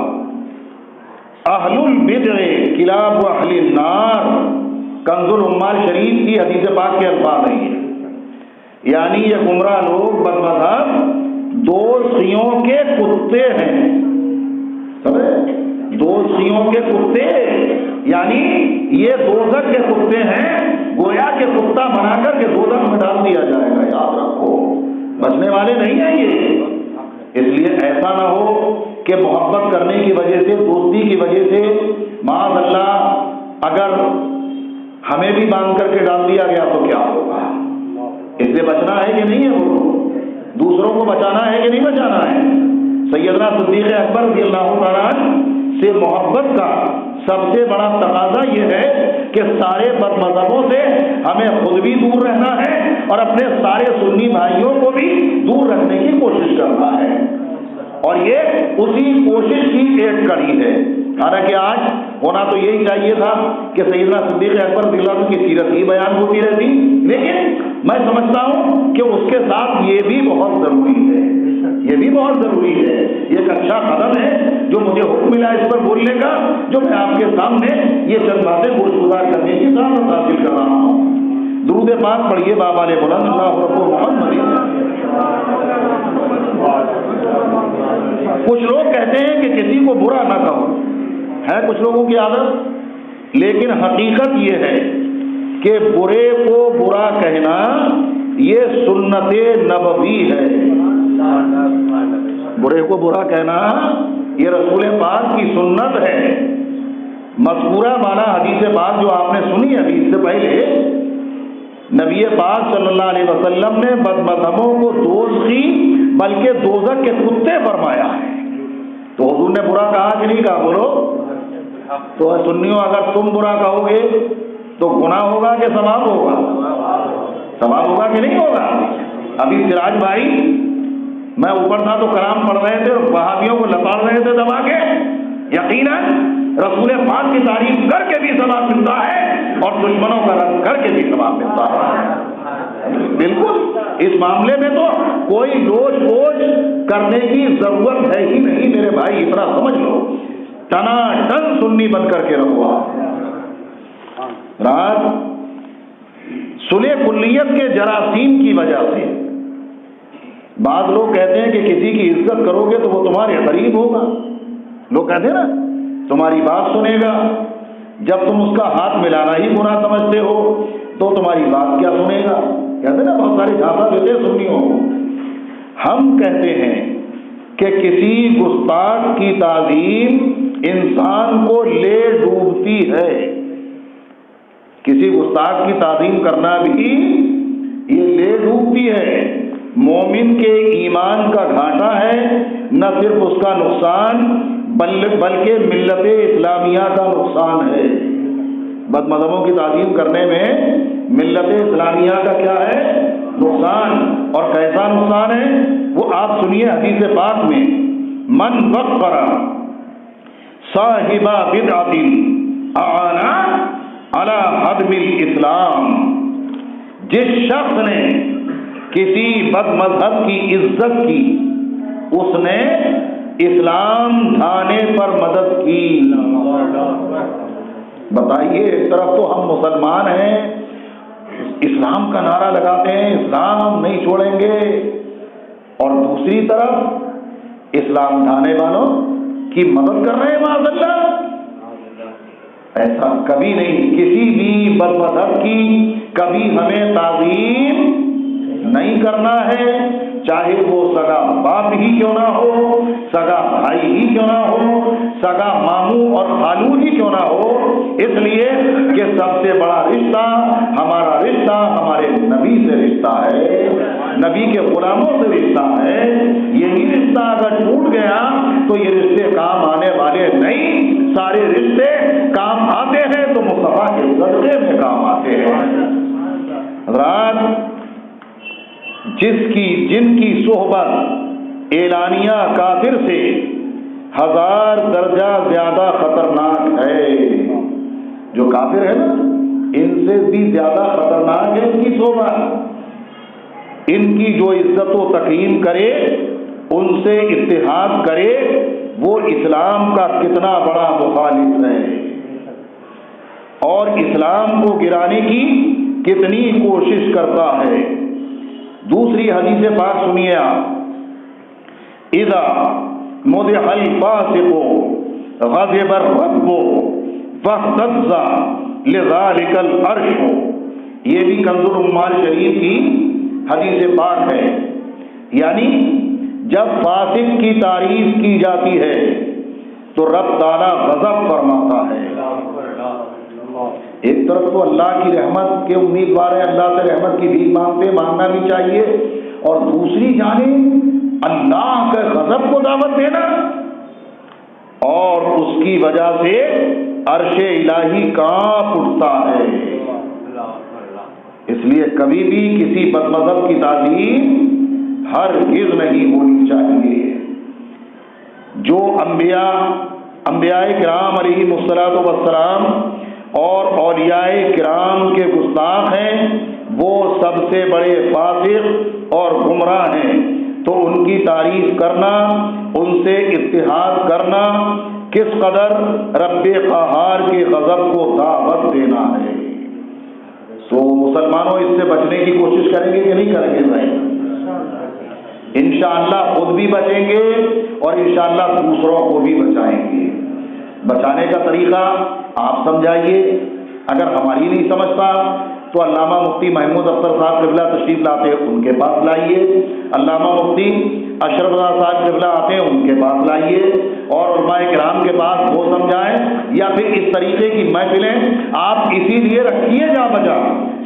S1: اہل البدع کلاب اہل النار، کنز العمال شریف کی حدیث پاک کے الفاظ ہیں. یعنی یہ گمراہ لوگ بد مذہب دوزخیوں کے کتے ہیں. سمجھے؟ دوزخیوں کے کتے، یعنی یہ دوزخ کے کتے ہیں. گویا کہ کتا بنا کر کے دوزخ میں ڈال دیا جائے گا. یاد رکھو بچنے والے نہیں ہیں یہ. اس لیے ایسا نہ ہو کہ محبت کرنے کی وجہ سے، دوستی کی وجہ سے معاذ اللہ اگر ہمیں بھی باندھ کر کے ڈال دیا گیا تو کیا ہوگا. اس لیے بچنا ہے کہ نہیں ہے، وہ دوسروں کو بچانا ہے کہ نہیں بچانا ہے. سیدنا صدیق اکبر رضی اللہ تعالیٰ سے محبت کا سب سے بڑا تقاضا یہ ہے کہ سارے بد مذہبوں سے ہمیں خود بھی دور رہنا ہے اور اپنے سارے سنی بھائیوں کو بھی دور رکھنے کی کوشش کرنا ہے. اور یہ اسی کوشش کی ایک کڑی ہے. حالانکہ آج ہونا تو یہی چاہیے تھا کہ سیدنا صدیق اکبر رضی اللہ عنہ کی سیرت ہی بیان ہوتی رہتی، لیکن میں سمجھتا ہوں کہ اس کے ساتھ یہ بھی بہت ضروری ہے. یہ بھی بہت ضروری ہے. یہ ایک اچھا قدم ہے جو مجھے حکم ملا اس پر بولنے کا، جو میں آپ کے سامنے یہ چند باتیں گزار کرنے کی سعادت حاصل کر رہا ہوں. درود پاک پڑھیے بابا نے بلند اللہ رب محمد. کچھ لوگ کہتے ہیں کہ کسی کو برا نہ کہو، ہے کچھ لوگوں کی عادت، لیکن حقیقت یہ ہے کہ برے کو برا کہنا یہ سنت نبوی ہے. برے کو برا کہنا یہ رسول پاک کی سنت ہے. مذکورہ والا حدیث پاک جو آپ نے سنی ابھی اس سے پہلے، نبی پاک صلی اللہ علیہ وسلم نے بد مذہبوں کو دوزخی بلکہ دوزخ کے کتے فرمایا ہے. تو حضور نے برا کہا کہ نہیں کہا؟ بولو. تو سنیوں اگر تم برا کہو گے تو گناہ ہوگا کہ ثواب ہوگا؟ ثواب ہوگا کہ نہیں ہوگا؟ ابھی سراج بھائی میں اوپر تھا تو کلام پڑھ رہے تھے اور وہابیوں کو لپاڑ رہے تھے دبا کے. یقیناً رسول پاک کی تعریف کر کے بھی ثواب ملتا ہے اور دشمنوں کا رد کر کے بھی ثواب ملتا ہے. بالکل اس معاملے میں تو کوئی لوچ پوچھ کرنے کی ضرورت ہے ہی نہیں میرے بھائی. اتنا سمجھ لو، ٹنا ٹن سنی بن کر کے رہو. راج صلح کلیت کے جراثیم کی وجہ سے بعض لوگ کہتے ہیں کہ کسی کی عزت کرو گے تو وہ تمہارے قریب ہوگا. لوگ کہتے ہیں نا تمہاری بات سنے گا، جب تم اس کا ہاتھ ملانا ہی برا سمجھتے ہو تو تمہاری بات کیا سنے گا. کہتے ہیں نا بہت سارے جھانسا دیتے ہیں سنیوں کو. ہم کہتے ہیں کہ کسی گستاخ کی تعظیم انسان کو لے ڈوبتی ہے. کسی گستاخ کی تعظیم کرنا بھی یہ لے ڈوبتی ہے. مومن کے ایمان کا گھاٹا ہے، نہ صرف اس کا نقصان بلکہ ملت اسلامیہ کا نقصان ہے. بد مذہبوں کی تعظیم کرنے میں ملت اسلامیہ کا کیا ہے؟ نقصان. اور کیسا نقصان ہے وہ آپ سنیے حدیث پاک میں، من وقر صاحب بدعۃ اعان علی ہدم الاسلام، جس شخص نے کسی بد مذہب کی عزت کی اس نے اسلام ڈھانے پر مدد کی. بتائیے، ایک طرف تو ہم مسلمان ہیں، اسلام کا نعرہ لگاتے ہیں، اسلام نہیں چھوڑیں گے، اور دوسری طرف اسلام ڈھانے والوں کی مدد کر رہے ہیں. معاذ اللہ، ایسا کبھی نہیں. کسی بھی بد مذہب کی کبھی ہمیں تعظیم نہیں کرنا ہے، چاہے وہ سگا باپ ہی کیوں نہ ہو، سگا بھائی ہی کیوں نہ ہو، سگا ماموں اور خالو ہی کیوں نہ ہو. اس لیے کہ سب سے بڑا رشتہ ہمارا رشتہ ہمارے نبی سے رشتہ ہے، نبی کے غلاموں سے رشتہ ہے. یہی رشتہ اگر ٹوٹ گیا تو یہ رشتے کام آنے والے نہیں. سارے رشتے کام آتے ہیں تو مصطفیٰ کے صدقے میں کام آتے ہیں. حضرات، جن کی صحبت اعلانیہ کافر سے 1000 درجہ زیادہ خطرناک ہے. جو کافر ہے نا، ان سے بھی زیادہ خطرناک ہے ان کی صحبت. ان کی جو عزت و تکریم کرے، ان سے اتحاد کرے، وہ اسلام کا کتنا بڑا مخالف ہے اور اسلام کو گرانے کی کتنی کوشش کرتا ہے. دوسری حدیث پاک سنیے آپ، اذا مدح الفاسق غضب الرب واهتز لذلك العرش. یہ بھی کنز العمال شریف کی حدیث پاک ہے. یعنی جب فاسق کی تعریف کی جاتی ہے تو رب تعالیٰ غضب فرماتا ہے. ایک طرف تو اللہ کی رحمت کے امیدوار ہیں، اللہ سے رحمت کی بھیک مانگتے، مانگنا بھی چاہیے، اور دوسری جانب اللہ کے غضب کو دعوت دینا، اور اس کی وجہ سے عرش الہی کانپ اٹھتا ہے. اس لیے کبھی بھی کسی بد مذہب کی تعظیم ہرگز نہیں ہونی چاہیے. جو انبیاء کرام علیہ الصلوۃ والسلام اور اولیاء کرام کے گستاخ ہیں، وہ سب سے بڑے فاسق اور گمراہ ہیں. تو ان کی تعریف کرنا، ان سے اتحاد کرنا کس قدر رب قہار کے غضب کو دعوت دینا ہے. تو مسلمانوں اس سے بچنے کی کوشش کریں گے کہ نہیں کریں گے بھائی؟ انشاءاللہ خود بھی بچیں گے اور انشاءاللہ دوسروں کو بھی بچائیں گے. بچانے کا طریقہ آپ سمجھائیے. اگر ہماری نہیں سمجھتا تو علامہ مفتی محمود اختر صاحب قبلہ تشریف لاتے ہیں، ان کے پاس لائیے. علامہ مفتی اشرف رضا صاحب قبلہ آتے ہیں، ان کے پاس لائیے، اور علماء کرام کے پاس وہ سمجھائیں. یا پھر اس طریقے کی محفلیں آپ اسی لیے رکھیے جا بجا،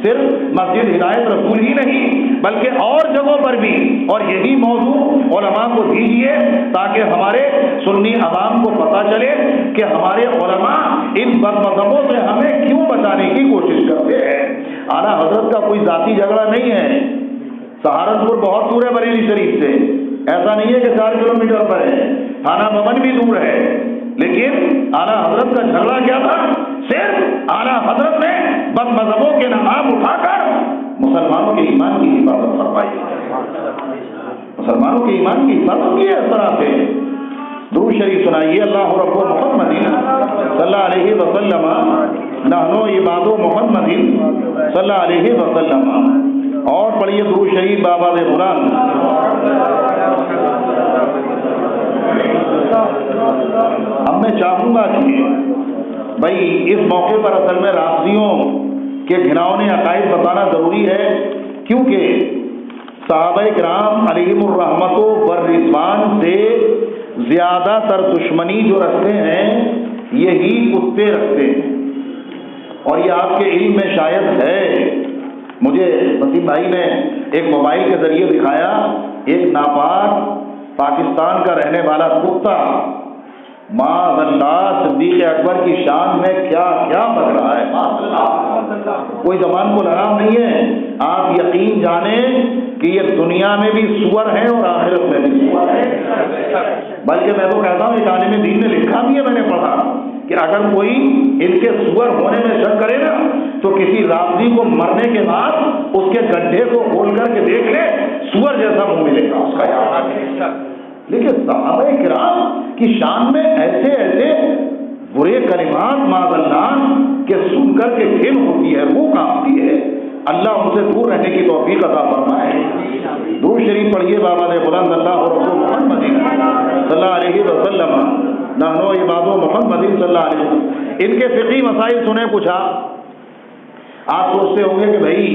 S1: صرف مسجد ہدایت رسول ہی نہیں بلکہ اور جگہوں پر بھی، اور یہی موضوع علماء کو دیجیے تاکہ ہمارے سنی عوام کو پتہ چلے کہ ہمارے علماء ان بد مذہبوں سے ہمیں کیوں بچانے کی کوشش کرتے ہیں. اعلیٰ حضرت کا کوئی ذاتی جھگڑا نہیں ہے. سہارنپور بہت دور ہے بریلی شریف سے، ایسا نہیں ہے کہ 4 کلومیٹر پر ہے. تھانہ بمن بھی دور ہے، لیکن اعلیٰ حضرت کا جھگڑا کیا تھا؟ صرف اعلیٰ حضرت نے بد مذہبوں کے نام اٹھا کر مسلمانوں کے ایمان کی حفاظت فرمائی، مسلمانوں کے ایمان کی حفاظت کی ہے. اس طرح سے درود شریف سنائیے. اللہ رب محمد صلی اللہ علیہ وسلم نحنو عباد محمد صلی اللہ علیہ وسلم. اور پڑھیے درود شریف بابا دے بلند. اب میں چاہوں گا کہ بھائی اس موقع پر اصل میں رافضیوں کے گھناؤنے عقائد بتانا ضروری ہے، کیونکہ صحابہ کرام علیہم الرحمت والرضوان سے زیادہ تر دشمنی جو رکھتے ہیں یہی کتے رکھتے ہیں. اور یہ آپ کے علم میں شاید ہے. مجھے وسیم بھائی نے ایک موبائل کے ذریعے دکھایا ایک ناپاک پاکستان کا رہنے والا کتا معاذ اللہ صدیق اکبر کی شان میں کیا کیا بک رہا ہے. معاذ اللہ کوئی زبان کو لگام نہیں ہے. آپ یقین جانیں کہ یہ دنیا میں بھی سور ہیں اور آخرت میں بھی سور ہیں. بلکہ میں تو کہتا ہوں ایک عالم دین نے لکھا بھی ہے، میں نے پڑھا کہ اگر کوئی ان کے سور ہونے میں شک کرے نا تو کسی رافضی کو مرنے کے بعد اس کے گڈھے کو کھول کر کے دیکھ لے، سور جیسا منہ ملے گا اس کا. لیکن صحابہ کرام کی شان میں ایسے ایسے برے کلمات معاذ اللہ کہ سن کر کے گھن ہوتی ہے، روح کانپتی ہے. اللہ ان سے دور رہنے کی توفیق عطا فرمائے. درود شریف پڑھیے بابا دے بلند. اللہ رسول محمد صلی اللہ علیہ وسلم نحنو عباد محمد صلی اللہ علیہ وسلم. ان کے فقہی مسائل سنیں. پوچھا آپ سوچتے ہوں گے کہ بھائی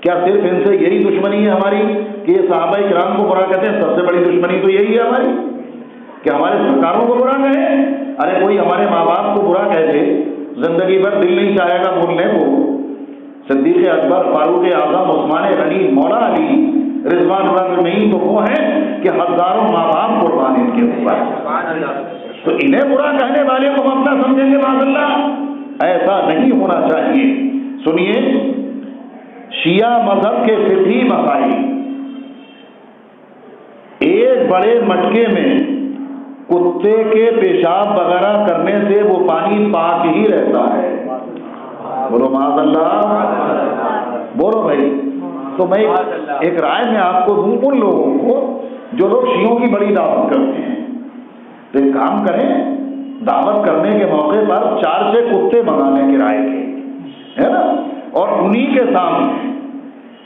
S1: کیا صرف ان سے یہی دشمنی ہے ہماری کہ یہ صحابہ کرام کو برا کہتے ہیں؟ سب سے بڑی دشمنی تو یہی ہے ہماری کہ ہمارے سرکاروں کو برا کہیں. ارے کوئی ہمارے ماں باپ کو برا کہتے زندگی بھر دل نہیں چاہے گا بولنے کو. صدیق اکبر، فاروق اعظم، عثمان غنی، مولا علی رضوان اللہ نہیں تو وہ ہیں کہ ہزاروں ماں باپ قربان ان کے اوپر. تو انہیں برا کہنے والے کو ہم اپنا سمجھیں گے معاذ اللہ؟ ایسا نہیں ہونا چاہیے. سنیے شیعہ مذہب کے فقہی مسائل. ایک بڑے مٹکے میں کتے کے پیشاب وغیرہ کرنے سے وہ پانی پاک ہی رہتا ہے. بولو معاذ اللہ، بولو بھائی. تو میں ایک رائے میں آپ کو دوں ان لوگوں کو جو لوگ شیعوں کی بڑی دعوت کرتے ہیں، تو ایک کام کریں، دعوت کرنے کے موقع پر 4 کتے منگانے کے رائے کے ہے نا، اور انہی کے سامنے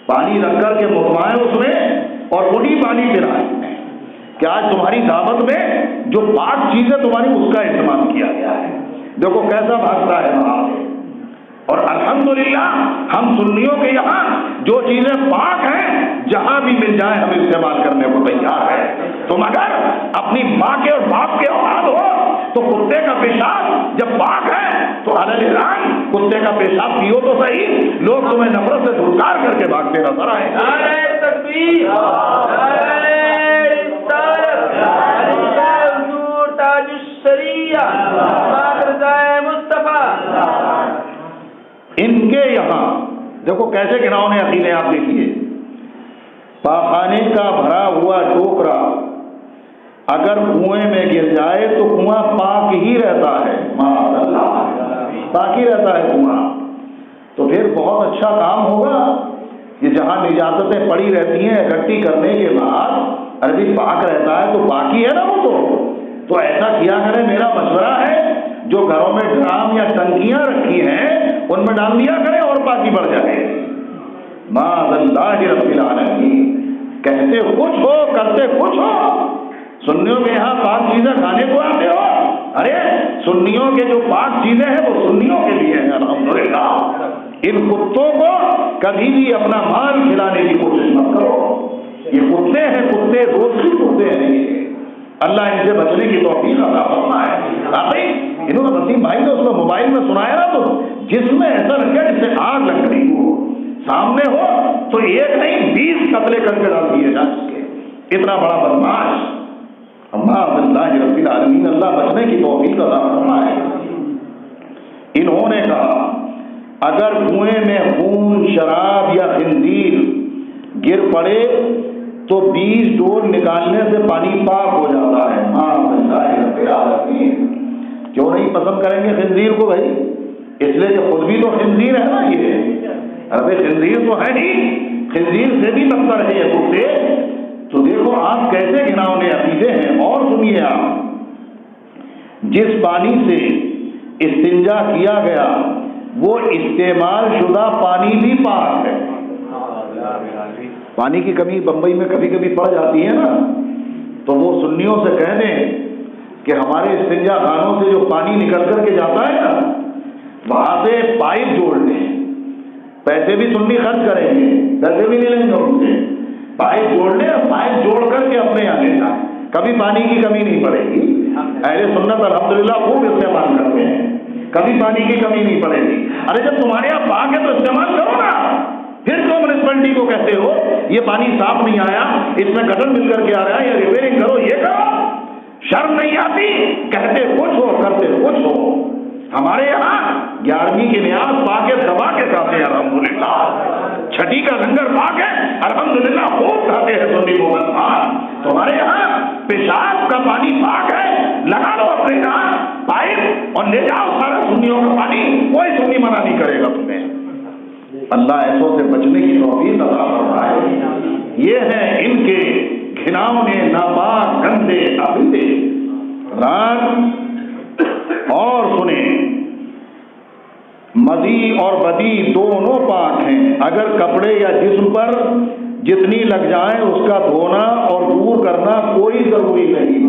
S1: پانی رکھ کر کے مطمئن اس میں اور انہی پانی پلائیں کہ آج تمہاری دعوت میں جو پاک چیزیں تمہاری اس کا استعمال کیا گیا ہے. دیکھو کیسا بھاگتا ہے وہاں. اور الحمدللہ ہم سنیوں کے یہاں جو چیزیں پاک ہیں جہاں بھی مل جائے ہم استعمال کرنے کو تیار ہیں. تم اگر اپنی ماں کے اور باپ کے اولاد ہو تو کتے کا پیشاب جب پاک ہے تو الحمدللہ کتے کا پیشاب پیو تو صحیح. لوگ تمہیں نفرت سے دھلکار کر کے بھاگتے نظر آئے.
S2: نعرہ تکبیر، نعرہ رسالت، حضور تاج الشریعہ، ماخرجائے مصطفیٰ.
S1: ان کے یہاں دیکھو کیسے گناؤں نے عقیدے. آپ دیکھیے پاخانے کا بھرا ہوا ٹوکرا اگر کنویں میں گر جائے تو کنواں پاک ہی رہتا ہے. معاذ اللہ پاک ہی رہتا ہے کنواں. تو پھر بہت اچھا کام ہوگا کہ جہاں نجاستیں پڑی رہتی ہیں اکٹھی کرنے کے بعد عربی پاک رہتا ہے تو پاک ہی ہے نا وہ. تو ایسا کیا کرے. میرا مشورہ ہے جو گھروں میں ڈرام یا ٹنکیاں رکھی ہیں ان میں ڈال دیا کرے اور پاکی بڑھ جائے. معاذ اللہ رب العالمین. کہتے کچھ ہو کرتے کچھ ہو. سنیوں کے یہاں پاک چیزیں کھانے کو آتے ہو. ارے سنیوں کے جو پاک چیزیں ہیں وہ سنیوں کے لیے ہیں. الحمدللہ ان کتوں کو کبھی بھی اپنا مال کھلانے کی کوشش مت کرو. یہ کتے ہیں، کتے دوستی کتے ہیں. اللہ ان سے بچنے کی توفیق عطا فرمائے. انہوں نے وسیم بھائی نے اس کو موبائل میں سنایا نا تو جس میں ایسا لگا جس سے آگ لگ رہی ہو. سامنے ہو تو ایک نہیں 20 قتلے کر کے ڈال دیے جا سکے. اتنا بڑا بدماش. اللہ رب العالمین اللہ بچنے کی توفیق عطا فرمائے. انہوں نے کہا اگر کنویں میں خون، شراب یا خنزیر گر پڑے تو 20 ڈول نکالنے سے پانی پاک ہو جاتا ہے. کیوں نہیں پسند کریں گے خنزیر کو بھائی؟ اس لیے کہ خود بھی تو خنزیر ہے نا. یہ ارے خنزیر تو ہے ہی، خنزیر سے بھی بدتر ہے یہ کتے. تو دیکھو آپ کیسے گناؤنے عقیدے ہیں. اور سنیے آپ، جس پانی سے استنجا کیا گیا وہ استعمال شدہ پانی بھی پاک ہے۔ پانی کی کمی بمبئی میں کبھی کبھی پڑ جاتی ہے نا، تو وہ سنیوں سے کہہ دیں کہ ہمارے استنجا خانوں سے جو پانی نکل کر کے جاتا ہے نا، وہاں سے پائپ جوڑ لیں۔ پیسے بھی سنی خرچ کریں گے، پیسے بھی نہیں لیں گے ان سے، پائپ جوڑ لیں اور پائپ جوڑ کر کے اپنے یہاں لے جائیں، کبھی پانی کی کمی نہیں پڑے گی۔ اہل سنت الحمدللہ خوب استعمال کرتے ہیں، کبھی پانی کی کمی نہیں پڑے گی۔ ارے جب تمہارے یہاں پاک ہے تو استعمال کرو نا، پھر تو میونسپلٹی کو کہتے ہو یہ پانی صاف نہیں آیا، اس میں گٹر مل کر کے آ رہا ہے، یا ریپیئرنگ کرو، یہ کرو۔ شرم نہیں آتی؟ کہتے کچھ ہو کرتے کچھ ہو۔ ہمارے یہاں 11ویں کی نیاز پاک دبا کے کھاتے ہیں الحمدللہ، چھٹی کا لنگر پاک ہے الحمدللہ خوب کھاتے ہیں سنی مسلمان۔ تمہارے یہاں پیشاب کا پانی پاک ہے، لگا لو اپنے یہاں پائپ اور لے جاؤ سارا سنیوں کا پانی، کوئی سنی منع نہیں کرے گا تمہیں۔ اللہ ایسوں سے بچنے کی توفیق عطا فرمائے۔ یہ ہیں ان کے گھناؤنے ناپاک گندے عقیدے۔ اور سنیں، مزی اور بدی دونوں پاک ہیں، اگر کپڑے یا جسم پر جتنی لگ جائیں اس کا دھونا اور دور کرنا کوئی ضروری نہیں۔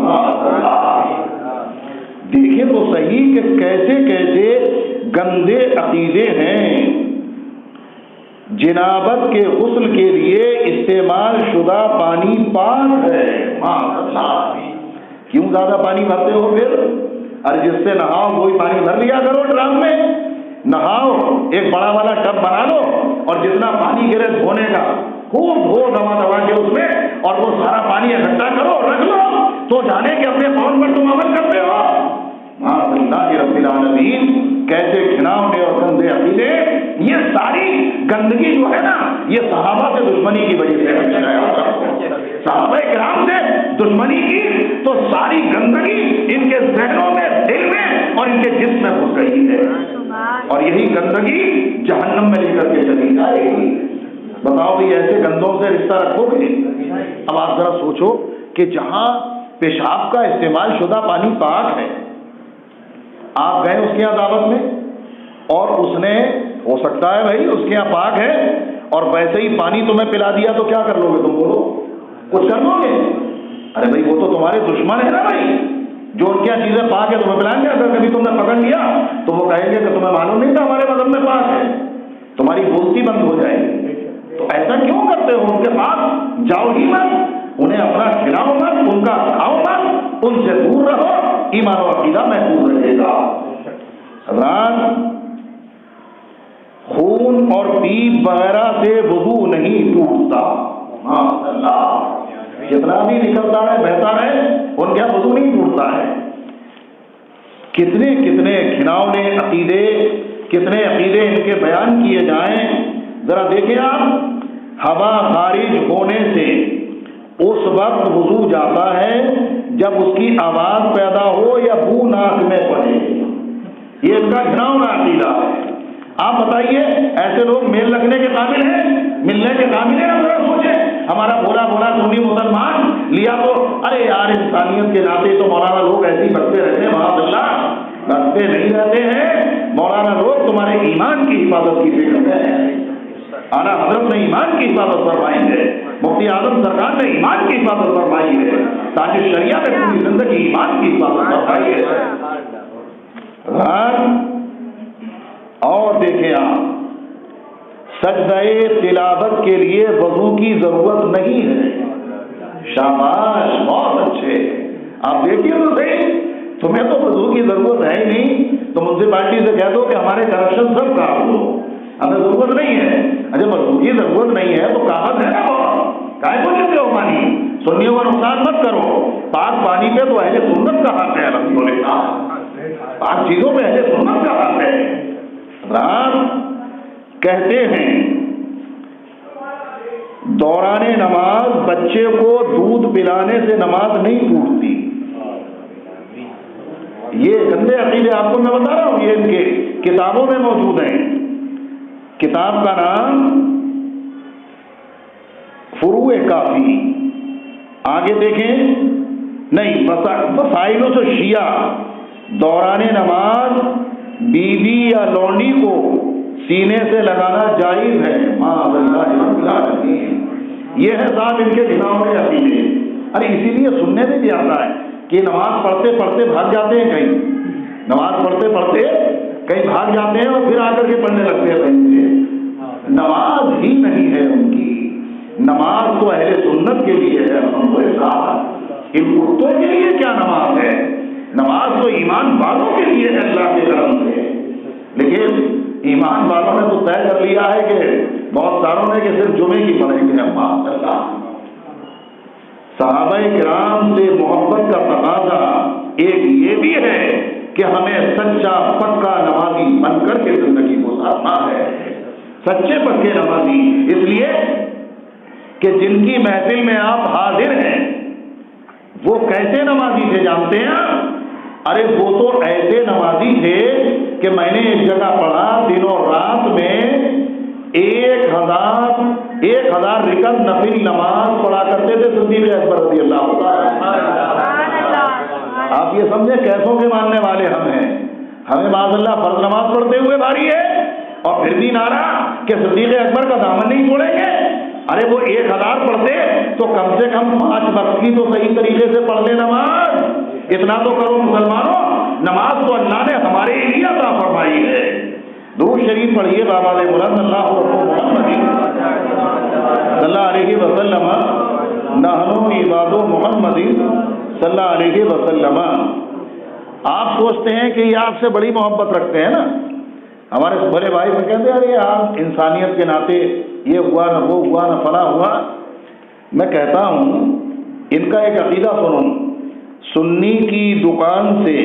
S1: دیکھیں تو صحیح کہ کیسے کیسے گندے عقیدے ہیں۔ جنابت کے غسل کے لیے استعمال شدہ پانی پاک ہے۔ کیوں زیادہ پانی بھرتے ہو پھر؟ ارے جس سے نہاؤ وہی پانی بھر لیا کرو ڈرم میں، نہاؤ ایک بڑا والا ٹب بنا لو اور جتنا پانی گرے دھونے کا خوب دھو دبا کے اس میں، اور وہ سارا پانی اکٹھا کرو رکھ لو، تو جانے کے اپنے فون پر تم عمل کرتے ہو۔ اللہ رب العالمین، کیسے گھناؤنے اور گندے عقیدے۔ یہ ساری گندگی جو ہے نا، یہ صحابہ سے دشمنی کی وجہ سے ہے۔ صحابہ کرام سے دشمنی کی تو ساری گندگی ان کے ذہنوں میں، دل میں اور ان کے جسم میں گھس گئی ہے، اور یہی گندگی جہنم میں لے کر کے چلی جائے گی۔ بتاؤ بھائی ایسے گندوں سے رشتہ رکھو گے؟ اب آپ ذرا سوچو کہ جہاں پیشاب کا استعمال شدہ پانی پاک ہے، آپ گئے اس کے یہاں دعوت میں اور اس نے، ہو سکتا ہے بھائی اس کے یہاں پاک ہے، اور ویسے ہی پانی تمہیں پلا دیا تو کیا کر لو گے؟ تم بولو کچھ کر لو گے؟ ارے بھائی وہ تو تمہارے دشمن ہے نا بھائی، جو ان کے یہاں چیزیں پاک ہے تمہیں پلائیں گے۔ اگر کبھی تم نے پکڑ لیا تو وہ کہیں گے کہ تمہیں معلوم نہیں تھا ہمارے مذہب میں پاک ہے، تمہاری بولتی بند ہو جائے گی۔ تو ایسا کیوں کرتے ہو؟ ان کے پاس جاؤ ہی مت، انہیں اپنا کھلاؤ مت، ان کا کھاؤ مت، ان سے دور رہو، ایمان و عقیدہ محفوظ رہے گا۔ خون اور پیپ وغیرہ سے وضو نہیں ٹوٹتا۔ جتنا بھی نکلتا ہے بہتا ہے، ان کا وضو نہیں ٹوٹتا ہے۔ کتنے کتنے گھناؤنے عقیدے، کتنے عقیدے ان کے بیان کیے جائیں۔ ذرا دیکھیں آپ، ہوا خارج ہونے سے اس وقت وضو جاتا ہے جب اس کی آواز پیدا ہو یا بو ناک میں پڑے، یہ ان کا گھناؤنا عقیدہ ہے۔ آپ بتائیے ایسے لوگ میل لگنے کے قابل ہیں، ملنے کے قابل ہیں؟ ذرا سوچیں، ہمارا بولا بولا سنی مسلمان لیا تو ارے یار انسانیت کے ناطے تو مولانا لوگ ایسے ہی بچتے رہتے ہیں، معاذ اللہ بچتے نہیں رہتے ہیں۔ مولانا لوگ تمہارے ایمان کی حفاظت کی فکر میں ہیں۔ اعلیٰ حضرت نے ایمان کی حفاظت فرمائی ہے، مفتی اعظم سرکار نے ایمان کی حفاظت فرمائی ہے، تاج الشریعہ نے پوری زندگی ایمان کی حفاظت فرمائی ہے۔ اور دیکھیں آپ، سجدہ تلاوت کے لیے وضو کی ضرورت نہیں ہے۔ شاباش، بہت اچھے۔ آپ دیکھیے تو صحیح، تمہیں تو وضو کی ضرورت ہے ہی نہیں، تو میونسپلٹی سے کہہ دو کہ ہمارے کرپشن سب کاٹ دو، ہمیں ضرورت نہیں ہے۔ اچھا وضو کی ضرورت نہیں ہے تو کاغذ ہے نا، کائے کو لیتے ہو پانی؟ سنیوں کا نقصان مت کرو۔ پاک پانی پہ تو اہل سنت کا حق ہے الحمدللہ، پاک چیزوں پہ اہل سنت کا حق ہے۔ کہتے ہیں دوران نماز بچے کو دودھ پلانے سے نماز نہیں ٹوٹتی۔ یہ گندے عقیدے آپ کو میں بتا رہا ہوں، یہ ان کے کتابوں میں موجود ہیں۔ کتاب کا نام فروع کافی، آگے دیکھیں، نہیں وسائل سے شیعہ دوران نماز بیوی یا لونڈی کو سینے سے لگانا جائز ہے؟ معاذ اللہ رب العالمین۔ یہ ہے صاحب ان کے دماغ میں عقیدے۔ ارے اسی لیے سننے میں بھی آتا ہے کہ نماز پڑھتے پڑھتے بھاگ جاتے ہیں کہیں، نماز پڑھتے پڑھتے کہیں بھاگ جاتے ہیں اور پھر آ کر کے پڑھنے لگتے ہیں کہیں سے۔ نماز ہی نہیں ہے ان کی، نماز تو اہل سنت کے لیے ہے۔ ان کتوں کے لیے کیا نماز ہے؟ نماز تو ایمان والوں کے لیے ہے اللہ کے کرم سے۔ لیکن ایمان والوں نے تو طے کر لیا ہے کہ بہت ساروں نے کہ صرف جمعے کی پڑھیں گے ہم ماشاءاللہ۔ صحابہ کرام سے محبت کا تقاضا ایک یہ بھی ہے کہ ہمیں سچا پکا نمازی بن کر کے زندگی گزارنا ہے، سچے پکے نمازی۔ اس لیے کہ جن کی محفل میں آپ حاضر ہیں وہ کیسے نمازی تھے جانتے ہیں؟ ارے وہ تو ایسے نمازی تھے کہ میں نے ایک جگہ پڑھا دن اور رات میں 1000 رکعت نفل نماز پڑھا کرتے تھے صدیق اکبر رضی اللہ عنہ۔ آپ یہ سمجھیں کیسوں کے ماننے والے ہم ہیں؟ ہمیں معاذ اللہ فرض نماز پڑھتے ہوئے بھاری ہے اور پھر بھی نعرہ کہ صدیق اکبر کا دامن نہیں چھوڑیں گے۔ ارے وہ 1000 پڑھتے تو کم سے کم 5 وقت کی تو صحیح طریقے سے پڑھ لے نماز۔ اتنا تو کرو مسلمانوں، نماز تو اللہ نے ہمارے لیے عطا فرمائی ہے۔ درود شریف پڑھیے بابا بلند اللہ محمد صلی اللہ علیہ وسلم، نحنو عباد محمد صلی اللہ علیہ وسلم۔ آپ سوچتے ہیں کہ یہ آپ سے بڑی محبت رکھتے ہیں نا، ہمارے بڑے بھائی سے کہتے ہیں ارے آپ انسانیت کے ناطے یہ ہوا نہ وہ ہوا نہ فلاں ہوا۔ میں کہتا ہوں ان کا ایک عقیدہ سنو، سنی کی دکان سے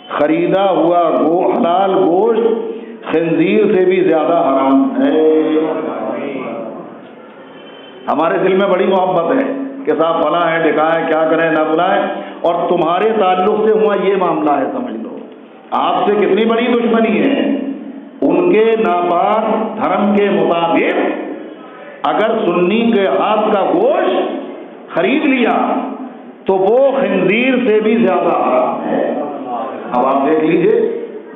S1: خریدا ہوا حلال گوشت خنزیر سے بھی زیادہ حرام ہے۔ ہمارے دل میں بڑی محبت ہے کہ صاحب فلاں ہے ڈکائیں کیا کریں نہ بلائیں، اور تمہارے تعلق سے ہوا یہ معاملہ ہے، سمجھ لو آپ سے کتنی بڑی دشمنی ہے۔ ان کے ناپاک دھرم کے مطابق اگر سنی کے ہاتھ کا گوشت خرید لیا تو وہ خنزیر سے بھی زیادہ حرام ہے۔ اب آپ دیکھ لیجئے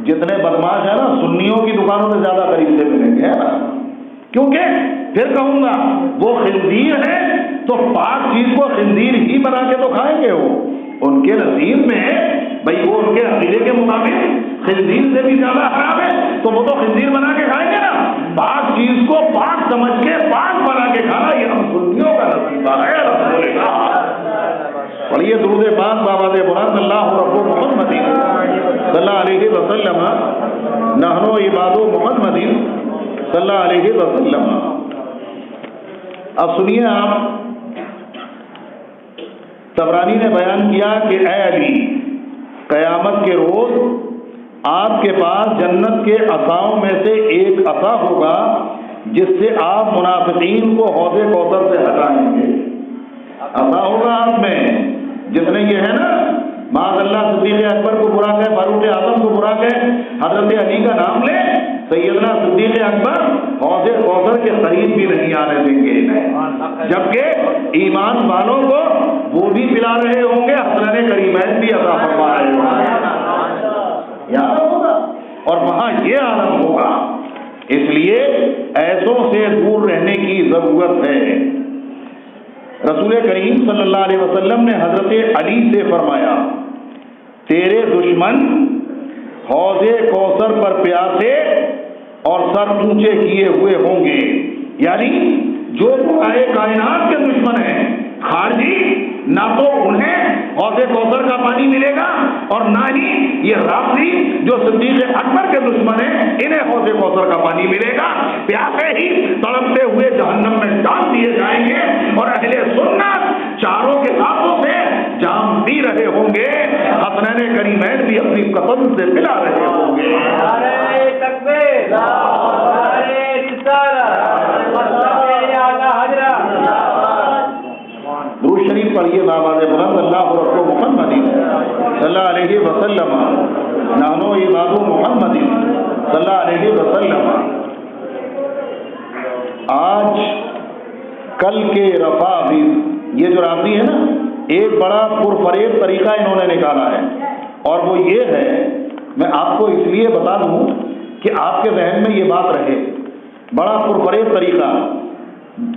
S1: جتنے بدماش ہیں نا سنیوں کی دکانوں میں زیادہ خریدتے ملیں گے نا، کیونکہ پھر کہوں گا وہ خنزیر ہے تو پاک چیز کو خنزیر ہی بنا کے تو کھائیں گے وہ، ان کے نصیب میں بھائی وہ ان کے عقیدے کے مطابق خنزیر سے بھی زیادہ حرام ہے تو وہ تو خنزیر بنا کے کھائیں گے نا۔ پاک چیز کو پاک سمجھ کے پاک بنا کے کھانا یہ ہم سنیوں کا نصیبہ ہے۔ رسول اللہ پڑھیے درود پاک بابا بلند اللہ رب محمد صلی اللہ علیہ وسلم، نحنو عباد محمد صلی اللہ علیہ وسلم۔ اب سنیے آپ، طبرانی نے بیان کیا کہ اے علی قیامت کے روز آپ کے پاس جنت کے عصاؤں میں سے ایک عصا ہوگا جس سے آپ منافقین کو حوض کوثر سے ہٹائیں گے۔ عصا ہوگا آپ میں جس نے یہ ہے نا معاذ اللہ صدیق اکبر کو برا کہے، فاروق اعظم کو برا کہے، حضرت علی کا نام لے، سیدنا صدیق اکبر حوض کوثر کے قریب بھی نہیں آنے دیں گے انہیں، جبکہ ایمان والوں کو وہ بھی پلا رہے ہوں گے، حسنین کریمین بھی عطا فرما رہے ہوں گے، یہ عالم ہوگا اور وہاں یہ عالم ہوگا۔ اس لیے ایسوں سے دور رہنے کی ضرورت ہے۔ رسول کریم صلی اللہ علیہ وسلم نے حضرت علی سے فرمایا تیرے دشمن حوض کوثر پر پیاسے اور سر اونچے کیے ہوئے ہوں گے، یعنی جو پورے کائنات کے دشمن ہیں خارجی، نہ تو انہیں حوض کوثر کا پانی ملے گا اور نہ ہی یہ رافضی جو صدیق اکبر کے دشمن ہیں انہیں حوض کوثر کا پانی ملے گا، پیاسے ہی تڑپتے ہوئے جہنم میں ڈال دیے جائیں گے، اور اہل سنت چاروں کے ہاتھوں سے جام پی رہے ہوں گے، حسنین کریمین بھی اپنی قسم سے پلا رہے ہوں گے۔
S2: نعرہ تکبیر، نعرہ رسالت، مصطفی اعلی حضرت۔
S1: درود شریف پڑھیے بابا بلند اللہ رب محمد صلی اللہ علیہ وسلم، نحنو عباد محمد صلی اللہ علیہ وسلم۔ آج کل کے رفاضی، یہ جو رافضی ہے نا، ایک بڑا پرفریب طریقہ انہوں نے نکالا ہے، اور وہ یہ ہے میں آپ کو اس لیے بتا دوں کہ آپ کے ذہن میں یہ بات رہے، بڑا پرفریب طریقہ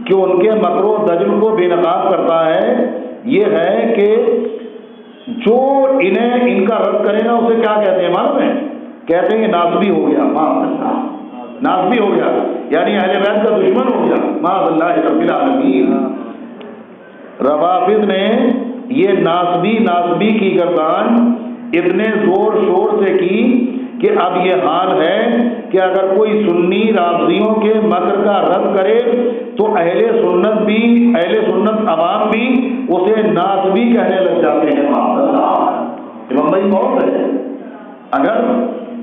S1: کہ ان کے مکر و دجل کو بے نقاب کرتا ہے یہ ہے کہ جو ان کا رد کرے گا اسے کیا کہتے ہیں معلوم ہے؟ کہتے ہیں کہ ناسبی ہو گیا، ناسبی ہو گیا، یعنی اہل بیت کا دشمن ہو گیا، معاذ اللہ رب العالمین۔ روافض نے یہ ناسبی کی گردان اتنے زور شور سے کی کہ اب یہ حال ہے کہ اگر کوئی سنی رافضیوں کے مکر کا رد کرے تو اہل سنت عوام بھی اسے ناسبی کہنے لگ جاتے ہیں۔ یہ بمبئی بہت ہے، اگر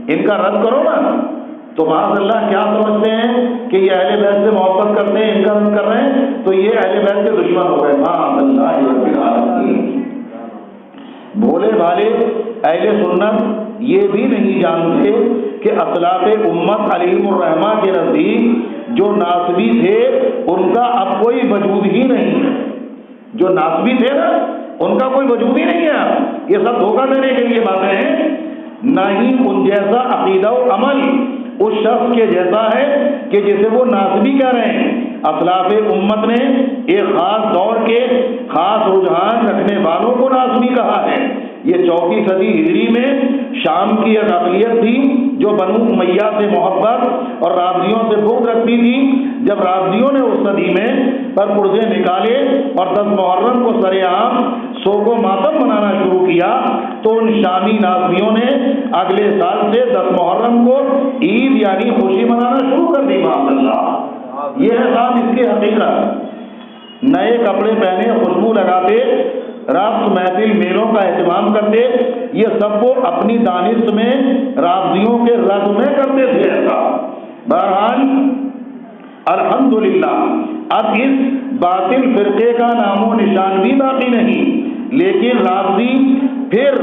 S1: ان کا رد کرو نا تو معاذ اللہ کیا سمجھتے ہیں کہ یہ اہل بیت سے محبت کرتے ہیں، ان کا رد کر رہے ہیں تو یہ اہل بیت کے دشمن ہو گئے، معاذ اللہ رب العالمین۔ بھولے بھالے اہل سنت یہ بھی نہیں جانتے کہ اسلاف امت علیہم الرحمہ کے نزدیک جو ناسبی تھے ان کا اب کوئی وجود ہی نہیں ہے، جو ناسبی تھے نا ان کا کوئی وجود ہی نہیں ہے۔ یہ سب دھوکہ دینے کے لیے باتیں ہیں، نہ ہی ان جیسا عقیدہ و عمل اس شخص کے جیسا ہے کہ جسے وہ ناسبی کہہ رہے ہیں۔ اسلاف امت نے ایک خاص دور کے خاص رجحان رکھنے والوں کو ناسبی کہا ہے۔ یہ 4ویں صدی ہجری میں شام کی ایک اقلیت تھی جو بنو امیہ سے محبت اور رافضیوں سے بغض رکھتی تھی۔ جب رافضیوں نے اس صدی میں پرپرزے نکالے اور 10 محرم کو سر عام سوگ و ماتم منانا شروع کیا تو ان شامی ناسبیوں نے اگلے سال سے 10 محرم کو عید یعنی خوشی منانا شروع کر دی۔ معاذ اللہ، یہ ہے صاحب اس کی حقیقت۔ نئے کپڑے پہنے، خوشبو لگاتے، رقص محفل میلوں کا اہتمام کرتے، یہ سب وہ اپنی دانست میں رافضیوں کے رد میں کرتے تھے۔ ایسا بہرحال الحمدللہ اب اس باطل فرقے کا نام و نشان بھی باقی نہیں، لیکن رافضی پھر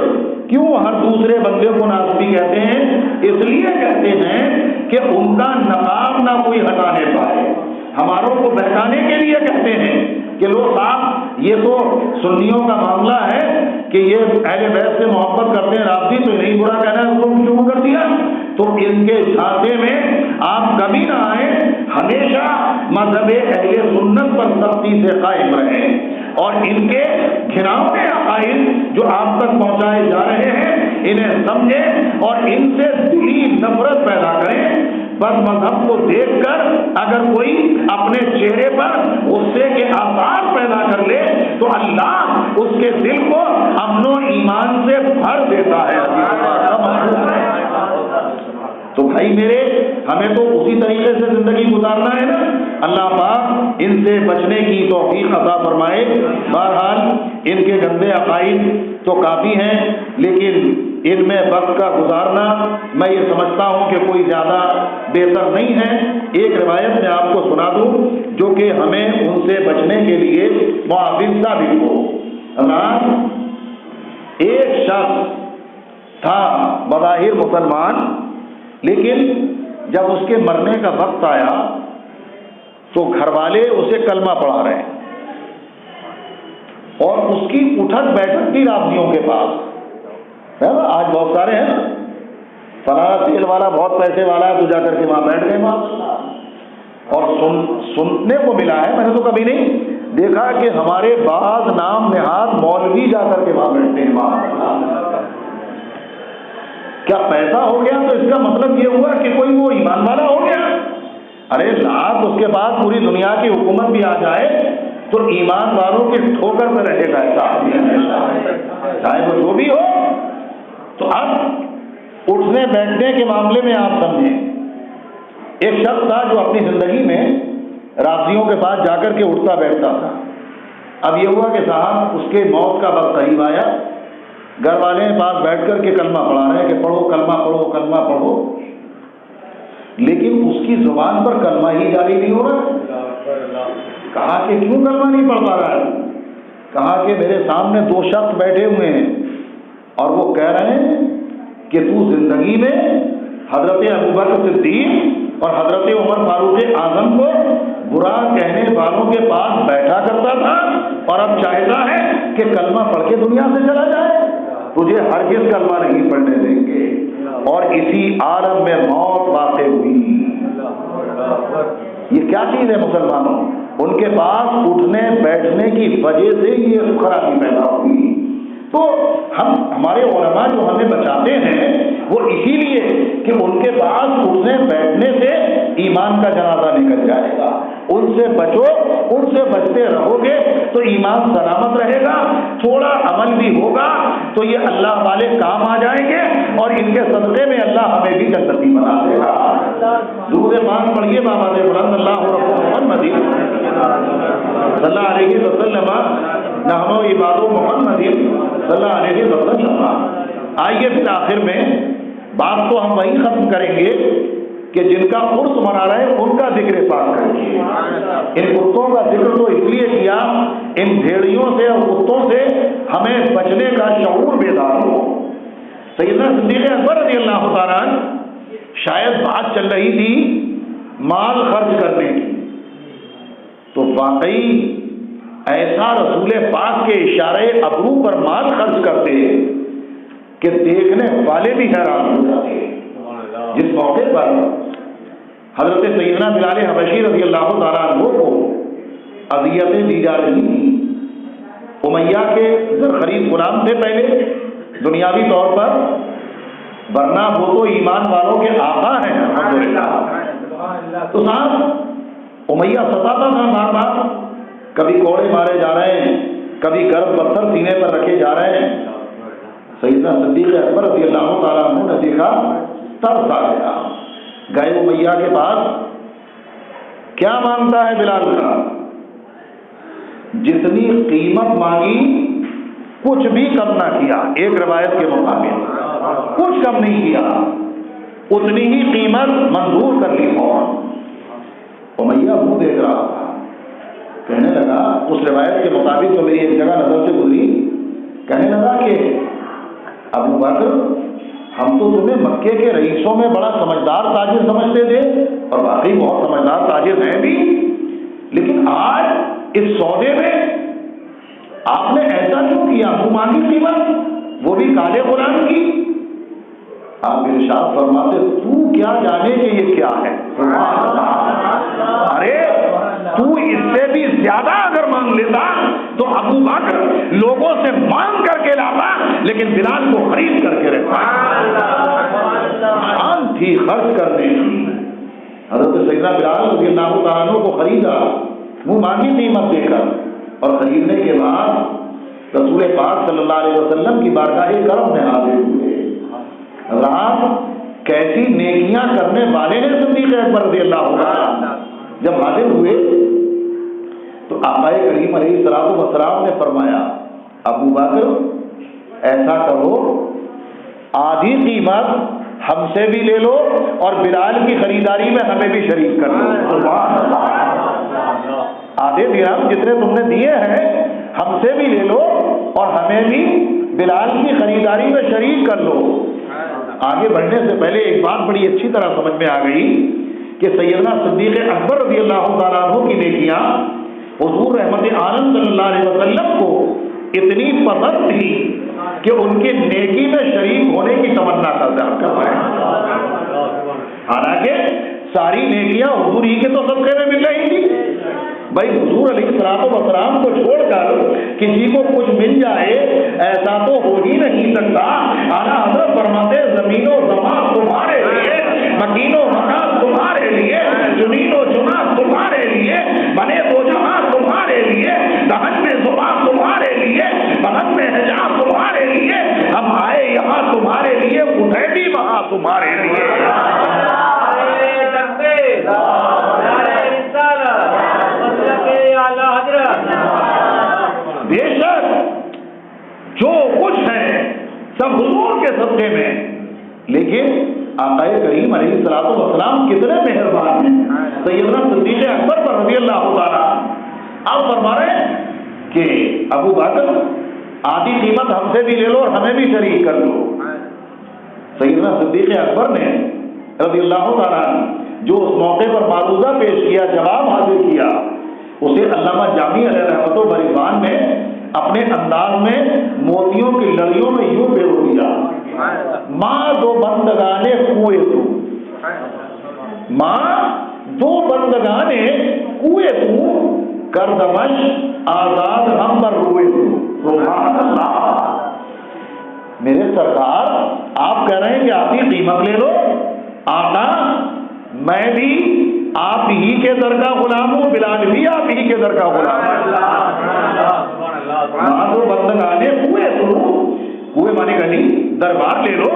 S1: کیوں ہر دوسرے بندے کو ناسبی کہتے ہیں؟ اس لیے کہتے ہیں کہ ان کا نقاب نہ کوئی ہٹانے پائے، ہماروں کو بہکانے کے لیے کہتے ہیں کہ لو صاحب یہ تو سنیوں کا معاملہ ہے کہ یہ اہل بیت سے محبت کرتے ہیں رافضی، تو نہیں برا کہنا ہے، اس کو شروع کر دیا۔ تو ان کے جھانسے میں آپ کبھی نہ آئیں، ہمیشہ مذہب اہل سنت پر سختی سے قائم رہیں اور ان کے گھناؤنے عقائد جو آپ تک پہنچائے جا رہے ہیں انہیں سمجھیں اور ان سے دلی نفرت پیدا کریں۔ بس مذہب کو دیکھ کر اگر کوئی اپنے چہرے پر غصے کے آثار پیدا کر لے تو اللہ اس کے دل کو امن و ایمان سے بھر دیتا ہے۔ تو بھائی میرے، ہمیں تو اسی طریقے سے زندگی گزارنا ہے نا۔ اللہ پاک ان سے بچنے کی توفیق عطا فرمائے۔ بہرحال ان کے گندے عقائد تو کافی ہیں، لیکن ان میں وقت کا گزارنا میں یہ سمجھتا ہوں کہ کوئی زیادہ بہتر نہیں ہے۔ ایک روایت میں آپ کو سنا دوں جو کہ ہمیں ان سے بچنے کے لیے معاون ثابت ہو۔ ایک شخص تھا بظاہر مسلمان، لیکن جب اس کے مرنے کا وقت آیا تو گھر والے اسے کلمہ پڑھا رہے ہیں اور اس کی اٹھک بیٹھک تھی رافضیوں کے پاس۔ آج بہت سارے ہیں نا، فلانا تیل والا بہت پیسے والا ہے تو جا کر کے وہاں بیٹھ گئے اور سننے کو ملا ہے، میں نے تو کبھی نہیں دیکھا کہ ہمارے بعض نام نہاد مولوی جا کر کے وہاں بیٹھتے ہیں۔ وہاں کیا پیسہ ہو گیا تو اس کا مطلب یہ ہوا کہ کوئی وہ ایمان والا ہو گیا؟ ارے لاکھ اس کے بعد پوری دنیا کی حکومت بھی آ جائے تو ایمان والوں کی ٹھوکر میں رہے گا، چاہے وہ جو بھی ہو۔ تو اب اٹھنے بیٹھنے کے معاملے میں آپ سمجھیں، ایک شخص تھا جو اپنی زندگی میں رافضیوں کے پاس جا کر کے اٹھتا بیٹھتا تھا۔ اب یہ ہوا کہ صاحب اس کے موت کا وقت قریب آیا، گھر والے پاس بیٹھ کر کے کلمہ پڑھا رہے ہیں کہ پڑھو کلمہ پڑھو کلمہ پڑھو، لیکن اس کی زبان پر کلمہ ہی جاری نہیں ہو رہا۔ کہا کہ کیوں کلمہ نہیں پڑھ پا رہا ہے؟ کہا کہ میرے سامنے 2 شخص بیٹھے ہوئے ہیں اور وہ کہہ رہے ہیں کہ تو زندگی میں حضرت ابوبکر صدیق اور حضرت عمر فاروق اعظم کو برا کہنے والوں کے پاس بیٹھا کرتا تھا اور اب چاہتا ہے کہ کلمہ پڑھ کے دنیا سے چلا جائے، تجھے ہرگز کلمہ نہیں پڑھنے دیں گے۔ اور اسی عالم میں موت واقع ہوئی۔ یہ کیا چیز ہے مسلمانوں؟ ان کے پاس اٹھنے بیٹھنے کی وجہ سے یہ خرابی پیدا ہوئی۔ تو ہمارے علماء جو ہمیں بچاتے ہیں وہ اسی لیے کہ ان کے پاس اٹھنے بیٹھنے سے ایمان کا جنازہ نکل جائے گا۔ ان سے بچو، ان سے بچتے رہو گے تو ایمان سلامت رہے گا، تھوڑا عمل بھی ہوگا تو یہ اللہ والے کام آ جائیں گے اور ان کے صدقے میں اللہ ہمیں بھی جنتی بنا دے گا۔ درود پاک پڑھیے بابا سے بلند اللہ رب محمد صلی اللہ علیہ وسلم، نحن عباد محمد صلی اللہ علیہ وسلم۔ آئیے پھر آخر میں بات تو ہم وہی ختم کریں گے کہ جن کا عرس منا رہے ہیں ان کا ذکر پاک کریں گے۔ ان کتوں کا ذکر تو اس لیے کیا، ان بھیڑیوں سے اور کتوں سے ہمیں بچنے کا شعور بیدار ہو۔ سیدنا صدیق اکبر رضی اللہ تعالیٰ عنہ، شاید بات چل رہی تھی مال خرچ کرنے کی، تو واقعی ایسا رسول پاک کے اشارے ابرو پر مال خرچ کرتے کہ دیکھنے والے بھی حیران ہو جاتے۔ جس موقع پر حضرت سیدنا بلال حبشی رضی اللہ تعالیٰ عنہ کو اذیتیں دی جا رہی تھیں، امیہ کے زرخرید غلام تھے پہلے دنیاوی طور پر، ورنہ وہ تو ایمان والوں کے آقا ہیں الحمدللہ۔ تو صاحب امیہ ستاتا تھا بار بار، کبھی کوڑے مارے جا رہے ہیں، کبھی گرم پتھر سینے پر رکھے جا رہے ہیں۔ سیدنا صدیق اکبر رضی اللہ تعالیٰ عنہ نے دیکھا، ترس آ گیا، گئے امیہ کے پاس، کیا مانگتا ہے بلال کا؟ جتنی قیمت مانگی کچھ بھی کم نہ کیا، ایک روایت کے مطابق کچھ کم نہیں کیا، اتنی ہی قیمت منظور کر لی۔ امیہ منہ دیکھ رہا تھا، کہنے لگا، اس روایت کے مطابق جو میری ایک جگہ نظر سے گزری، کہنے لگا کہ ابو بکر، ہم تو تمہیں مکے کے رئیسوں میں بڑا سمجھدار تاجر سمجھتے تھے، اور واقعی بہت سمجھدار تاجر ہیں بھی، لیکن آج اس سودے میں آپ نے ایسا کیوں کیا؟ منہ مانگی قیمت، وہ بھی کالے غلام کی۔ آپ ارشاد فرماتے، تو کیا جانے کہ یہ کیا ہے؟ ارے تو اس سے بھی زیادہ اگر مانگ لیتا تو ابو بکر لوگوں سے مانگ کر کے لاتا، لیکن بلال کو خرید کر کے رکھا۔ شان تھی خرچ کرنے کی۔ حضرت سیدنا بلال رضی اللہ تعالیٰ عنہ کو خریدا منہ مانگی قیمت دے کر، اور خریدنے کے بعد رسول پاک صلی اللہ علیہ وسلم کی بارگاہ کرم میں حاضر ہوئے۔ رات کیسی نیکیاں کرنے والے ہیں صدیق اکبر رضی اللہ عنہ، جب حاضر ہوئے تو آقا کریم علیہ الصلوۃ والسلام نے فرمایا، ابو بکر ایسا کرو، آدھی قیمت ہم سے بھی لے لو اور بلال کی خریداری میں ہمیں بھی شریک کر لو۔ آدھے درہم جتنے تم نے دیے ہیں ہم سے بھی لے لو اور ہمیں بھی بلال کی خریداری میں شریک کر لو۔ آگے بڑھنے سے پہلے ایک بات بڑی اچھی طرح سمجھ میں آ گئی کہ سیدنا صدیق اکبر رضی اللہ تعالیٰ عنہ کی نیکیاں حضور رحمت عالم صلی اللہ علیہ وسلم کو اتنی پسند تھی کہ ان کی نیکی میں شریک ہونے کی تمنا کا ظاہر کر رہے ہیں۔ حالانکہ ساری نیکیاں حضور ہی کے تو صدقے میں مل رہی تھی۔ بھائی حضور علیہ الصلوۃ والسلام کو چھوڑ کر کسی کو کچھ مل جائے ایسا تو ہو ہی نہیں سکتا۔ اعلیٰ حضرت فرماتے، زمین و زمان تمہارے لیے، مکین و مکان تمہارے لیے، زمین و جماعت تمہارے لیے، بنے دو جہاں تمہارے لیے، دہن میں زبان تمہارے لیے، بدن میں حجاب تمہارے لیے، ہم آئے یہاں تمہارے لیے، اٹھے بھی وہاں تمہارے لیے۔ بے شک جو کچھ ہے سب حضور کے صدقے میں، لیکن آقا کریم علیہ الصلوۃ والسلام کتنے مہربان ہیں۔ سیدنا صدیق اکبر پر رضی اللہ تعالیٰ آپ فرما رہے ہیں کہ ابو بکر آدھی قیمت ہم سے بھی لے لو اور ہمیں بھی شریک کر لو۔ سیدنا صدیق اکبر نے رضی اللہ تعالیٰ جو اس موقع پر معروضہ پیش کیا، جواب حاضر کیا، اسے علامہ جامی علیہ رحمت و رضوان نے اپنے انداز میں موتیوں کی لڑیوں میں یوں بے دیا، ماں دو بندگانے کوئے تو، ماں دو بندگانے کوئے تو، کردمش آزاد ہم پر روئے تو۔ سبحان اللہ، میرے سرکار آپ کہہ رہے ہیں کہ آپ ہی قیمت لے لو، آقا میں بھی آپ ہی کے در کا غلام ہوں، بلال بھی آپ ہی کے در کا غلام ہے۔ ماں تو بندگانے کوئے تو، کوئے مانے گلی دربار لے لو،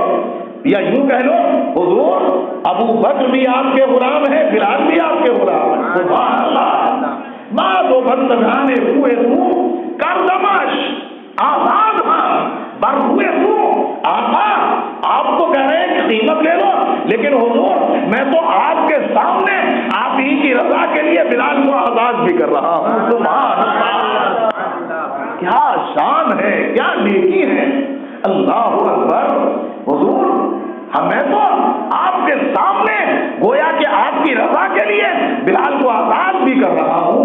S1: یا یوں کہہ لو حضور ابو بکر بھی آپ کے غلام ہے، بلال بھی آپ کے غلام ہے۔ سبحان اللہ، ماں دو بندگانے کوئے تو، کردمش آزاد ہاں بر ہوئے تو۔ آقا آپ تو کہہ رہے ہیں کہ قیمت لے لو، لیکن حضور میں تو آپ کے سامنے آپ ہی کی رضا کے لیے بلال کو آزاد بھی کر رہا ہوں۔ سبحان اللہ، کیا شان ہے، کیا نیکی ہے، اللہ اکبر۔ حضور میں تو آپ کے سامنے گویا کہ آپ کی رضا کے لیے بلال کو آزاد بھی کر رہا ہوں۔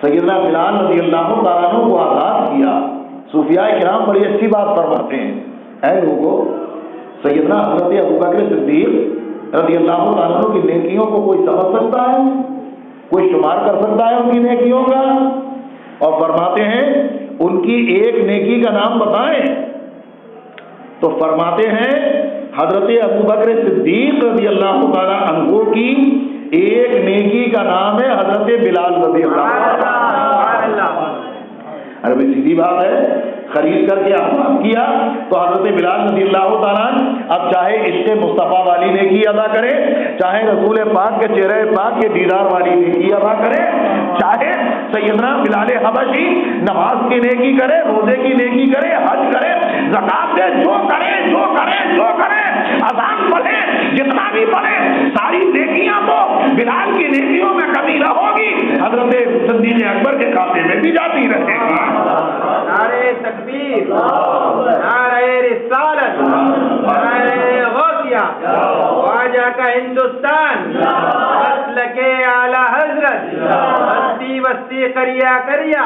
S1: سیدنا بلال رضی اللہ تعالیٰ عنہ کو آزاد کیا۔ صوفیاء کرام بڑی اچھی بات فرماتے ہیں، اے لوگوں سیدنا حضرت ابوبکر صدیق رضی اللہ تعالیٰ عنہ کی نیکیوں کو کوئی سمجھ سکتا ہے، کوئی شمار کر سکتا ہے ان کی نیکیوں کا؟ اور فرماتے ہیں ان کی ایک نیکی کا نام بتائیں تو فرماتے ہیں حضرت ابوبکر صدیق رضی اللہ تعالیٰ عنہ کی ایک نیکی کا نام ہے حضرت بلال رضی اللہ عنہ۔ ارے بھائی سیدھی بات ہے، خرید کر کے آزاد کیا تو حضرت بلال رضی اللہ تعالیٰ اب چاہے عشق مصطفیٰ والی نیکی ادا کرے، چاہے رسول پاک کے چہرے پاک کے دیدار والی نیکی ادا کرے، چاہے سیدنا بلال حبشی نماز کی نیکی کرے، روزے کی نیکی کرے، حج کرے، زکات دے، جو کرے جو کرے جو کرے، اذان پڑھے، جتنا بھی پڑھے، ساری نیکیاں تو بلال کی نیکیوں میں کمی نہ ہوگی، حضرت صدیق اکبر کے کھاتے میں بھی جاتی رہے گی۔
S2: نعرہ تکبیر، نعرہ رسالت، نعرہ غوثیہ، خواجہ کا ہندوستان، مسلک اعلی حضرت، بستی بستی قریہ قریہ،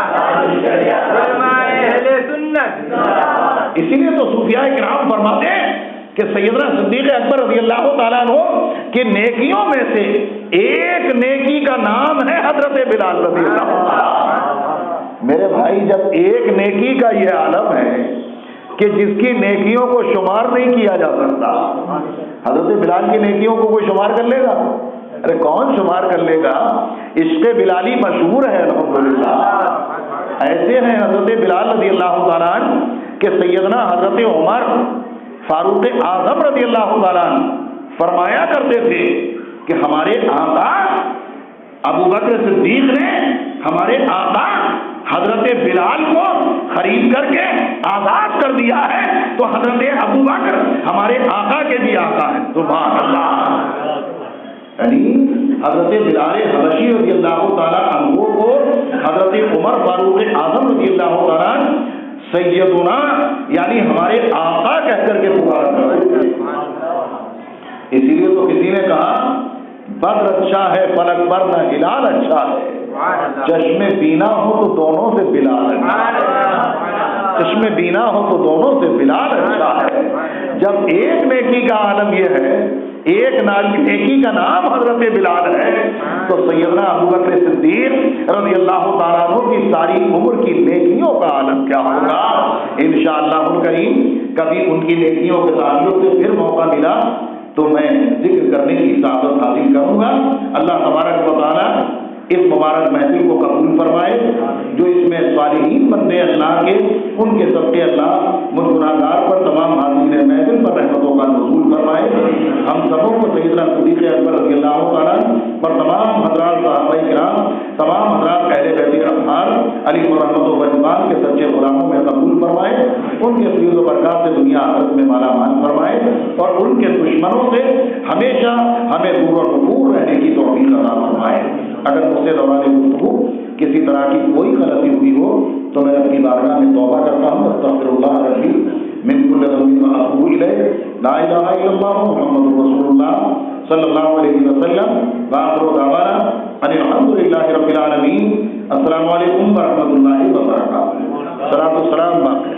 S2: علماء اہل سنت۔
S1: اسی لیے تو صوفیاء کرام فرماتے ہیں کہ سیدنا صدیق اکبر رضی اللہ تعالیٰ عنہ کہ نیکیوں میں سے ایک نیکی کا نام ہے حضرت بلال رضی اللہ عنہ۔ میرے بھائی جب ایک نیکی کا یہ عالم ہے کہ جس کی نیکیوں کو شمار نہیں کیا جا سکتا، حضرت بلال کی نیکیوں کو کوئی شمار کر لے گا؟ ارے کون شمار کر لے گا؟ عشق بلالی مشہور ہے الحمدللہ۔ ایسے ہیں حضرت بلال رضی اللہ تعالیٰ عنہ کہ سیدنا حضرت عمر فاروق اعظم رضی اللہ تعالیٰ عنہ فرمایا کرتے تھے کہ ہمارے آقا ابوبکر صدیق نے ہمارے آقا حضرت بلال کو خرید کر کے آزاد کر دیا ہے، تو حضرت ابوبکر ہمارے آقا کے بھی آقا ہیں۔ سبحان اللہ، یعنی حضرت بلال حبشی رضی اللہ تعالیٰ عنہ کو حضرت عمر فاروق اعظم رضی اللہ تعالیٰ عنہ سیدنا یعنی ہمارے آقا کہہ کر کے پکار کرتے تھے۔ اسی لیے تو کسی نے کہا بدر اچھا ہے فلک پر نہ ہلال اچھا ہے، چشم بینا ہو تو دونوں سے بلال اچھا ہے، چشم بینا ہو تو دونوں سے بلال اچھا ہے۔ جب ایک نیکی کا عالم یہ ہے، ایک نیکی کا نام حضرت بلال ہے، تو سیدنا ابوبکر صدیق رضی اللہ تعالیٰ عنہ کی ساری عمر کی نیکیوں کا عالم کیا ہوگا؟ انشاءاللہ الکریم کبھی ان کی نیکیوں کے تعلق سے پھر موقع ملا تو میں ذکر کرنے کی سعادت حاصل کروں گا۔ اللہ تبارک و تعالیٰ اس مبارک محفل کو قبول فرمائے، جو اس میں صالحین بندے اللہ کے ان کے صدقے اللہ مجھ گناہگار پر تمام حاضرین محفل پر رحمتوں کا نزول فرمائے۔ ہم سبوں کو سیدنا صدیق اکبر رضی اللہ تعالیٰ اور تمام حضرات صحابہ کرام، تمام حضرات اہل بیت اطہار علی رحمت و رضوان کے سچے غلاموں میں قبول فرمائے، ان کے فیض و برکات سے دنیا آخرت میں مالا مال فرمائے، اور ان کے دشمنوں سے ہمیشہ ہمیں دور و دور رہنے کی توفیق عطا فرمائے۔ اگر مجھ سے دوران گفتگو کسی طرح کی کوئی غلطی ہوئی ہو تو میں اپنی بارگاہ میں توبہ کرتا ہوں، استغفر اللہ ربی من کل ذنب واتوب الیہ، لا الہ الا اللہ محمد رسول اللہ صلی اللہ علیہ وسلم، وآخر دعوانا ان الحمد للہ رب العالمین۔ السلام علیکم ورحمۃ اللہ وبرکاتہ. صلاۃ والسلام باقی.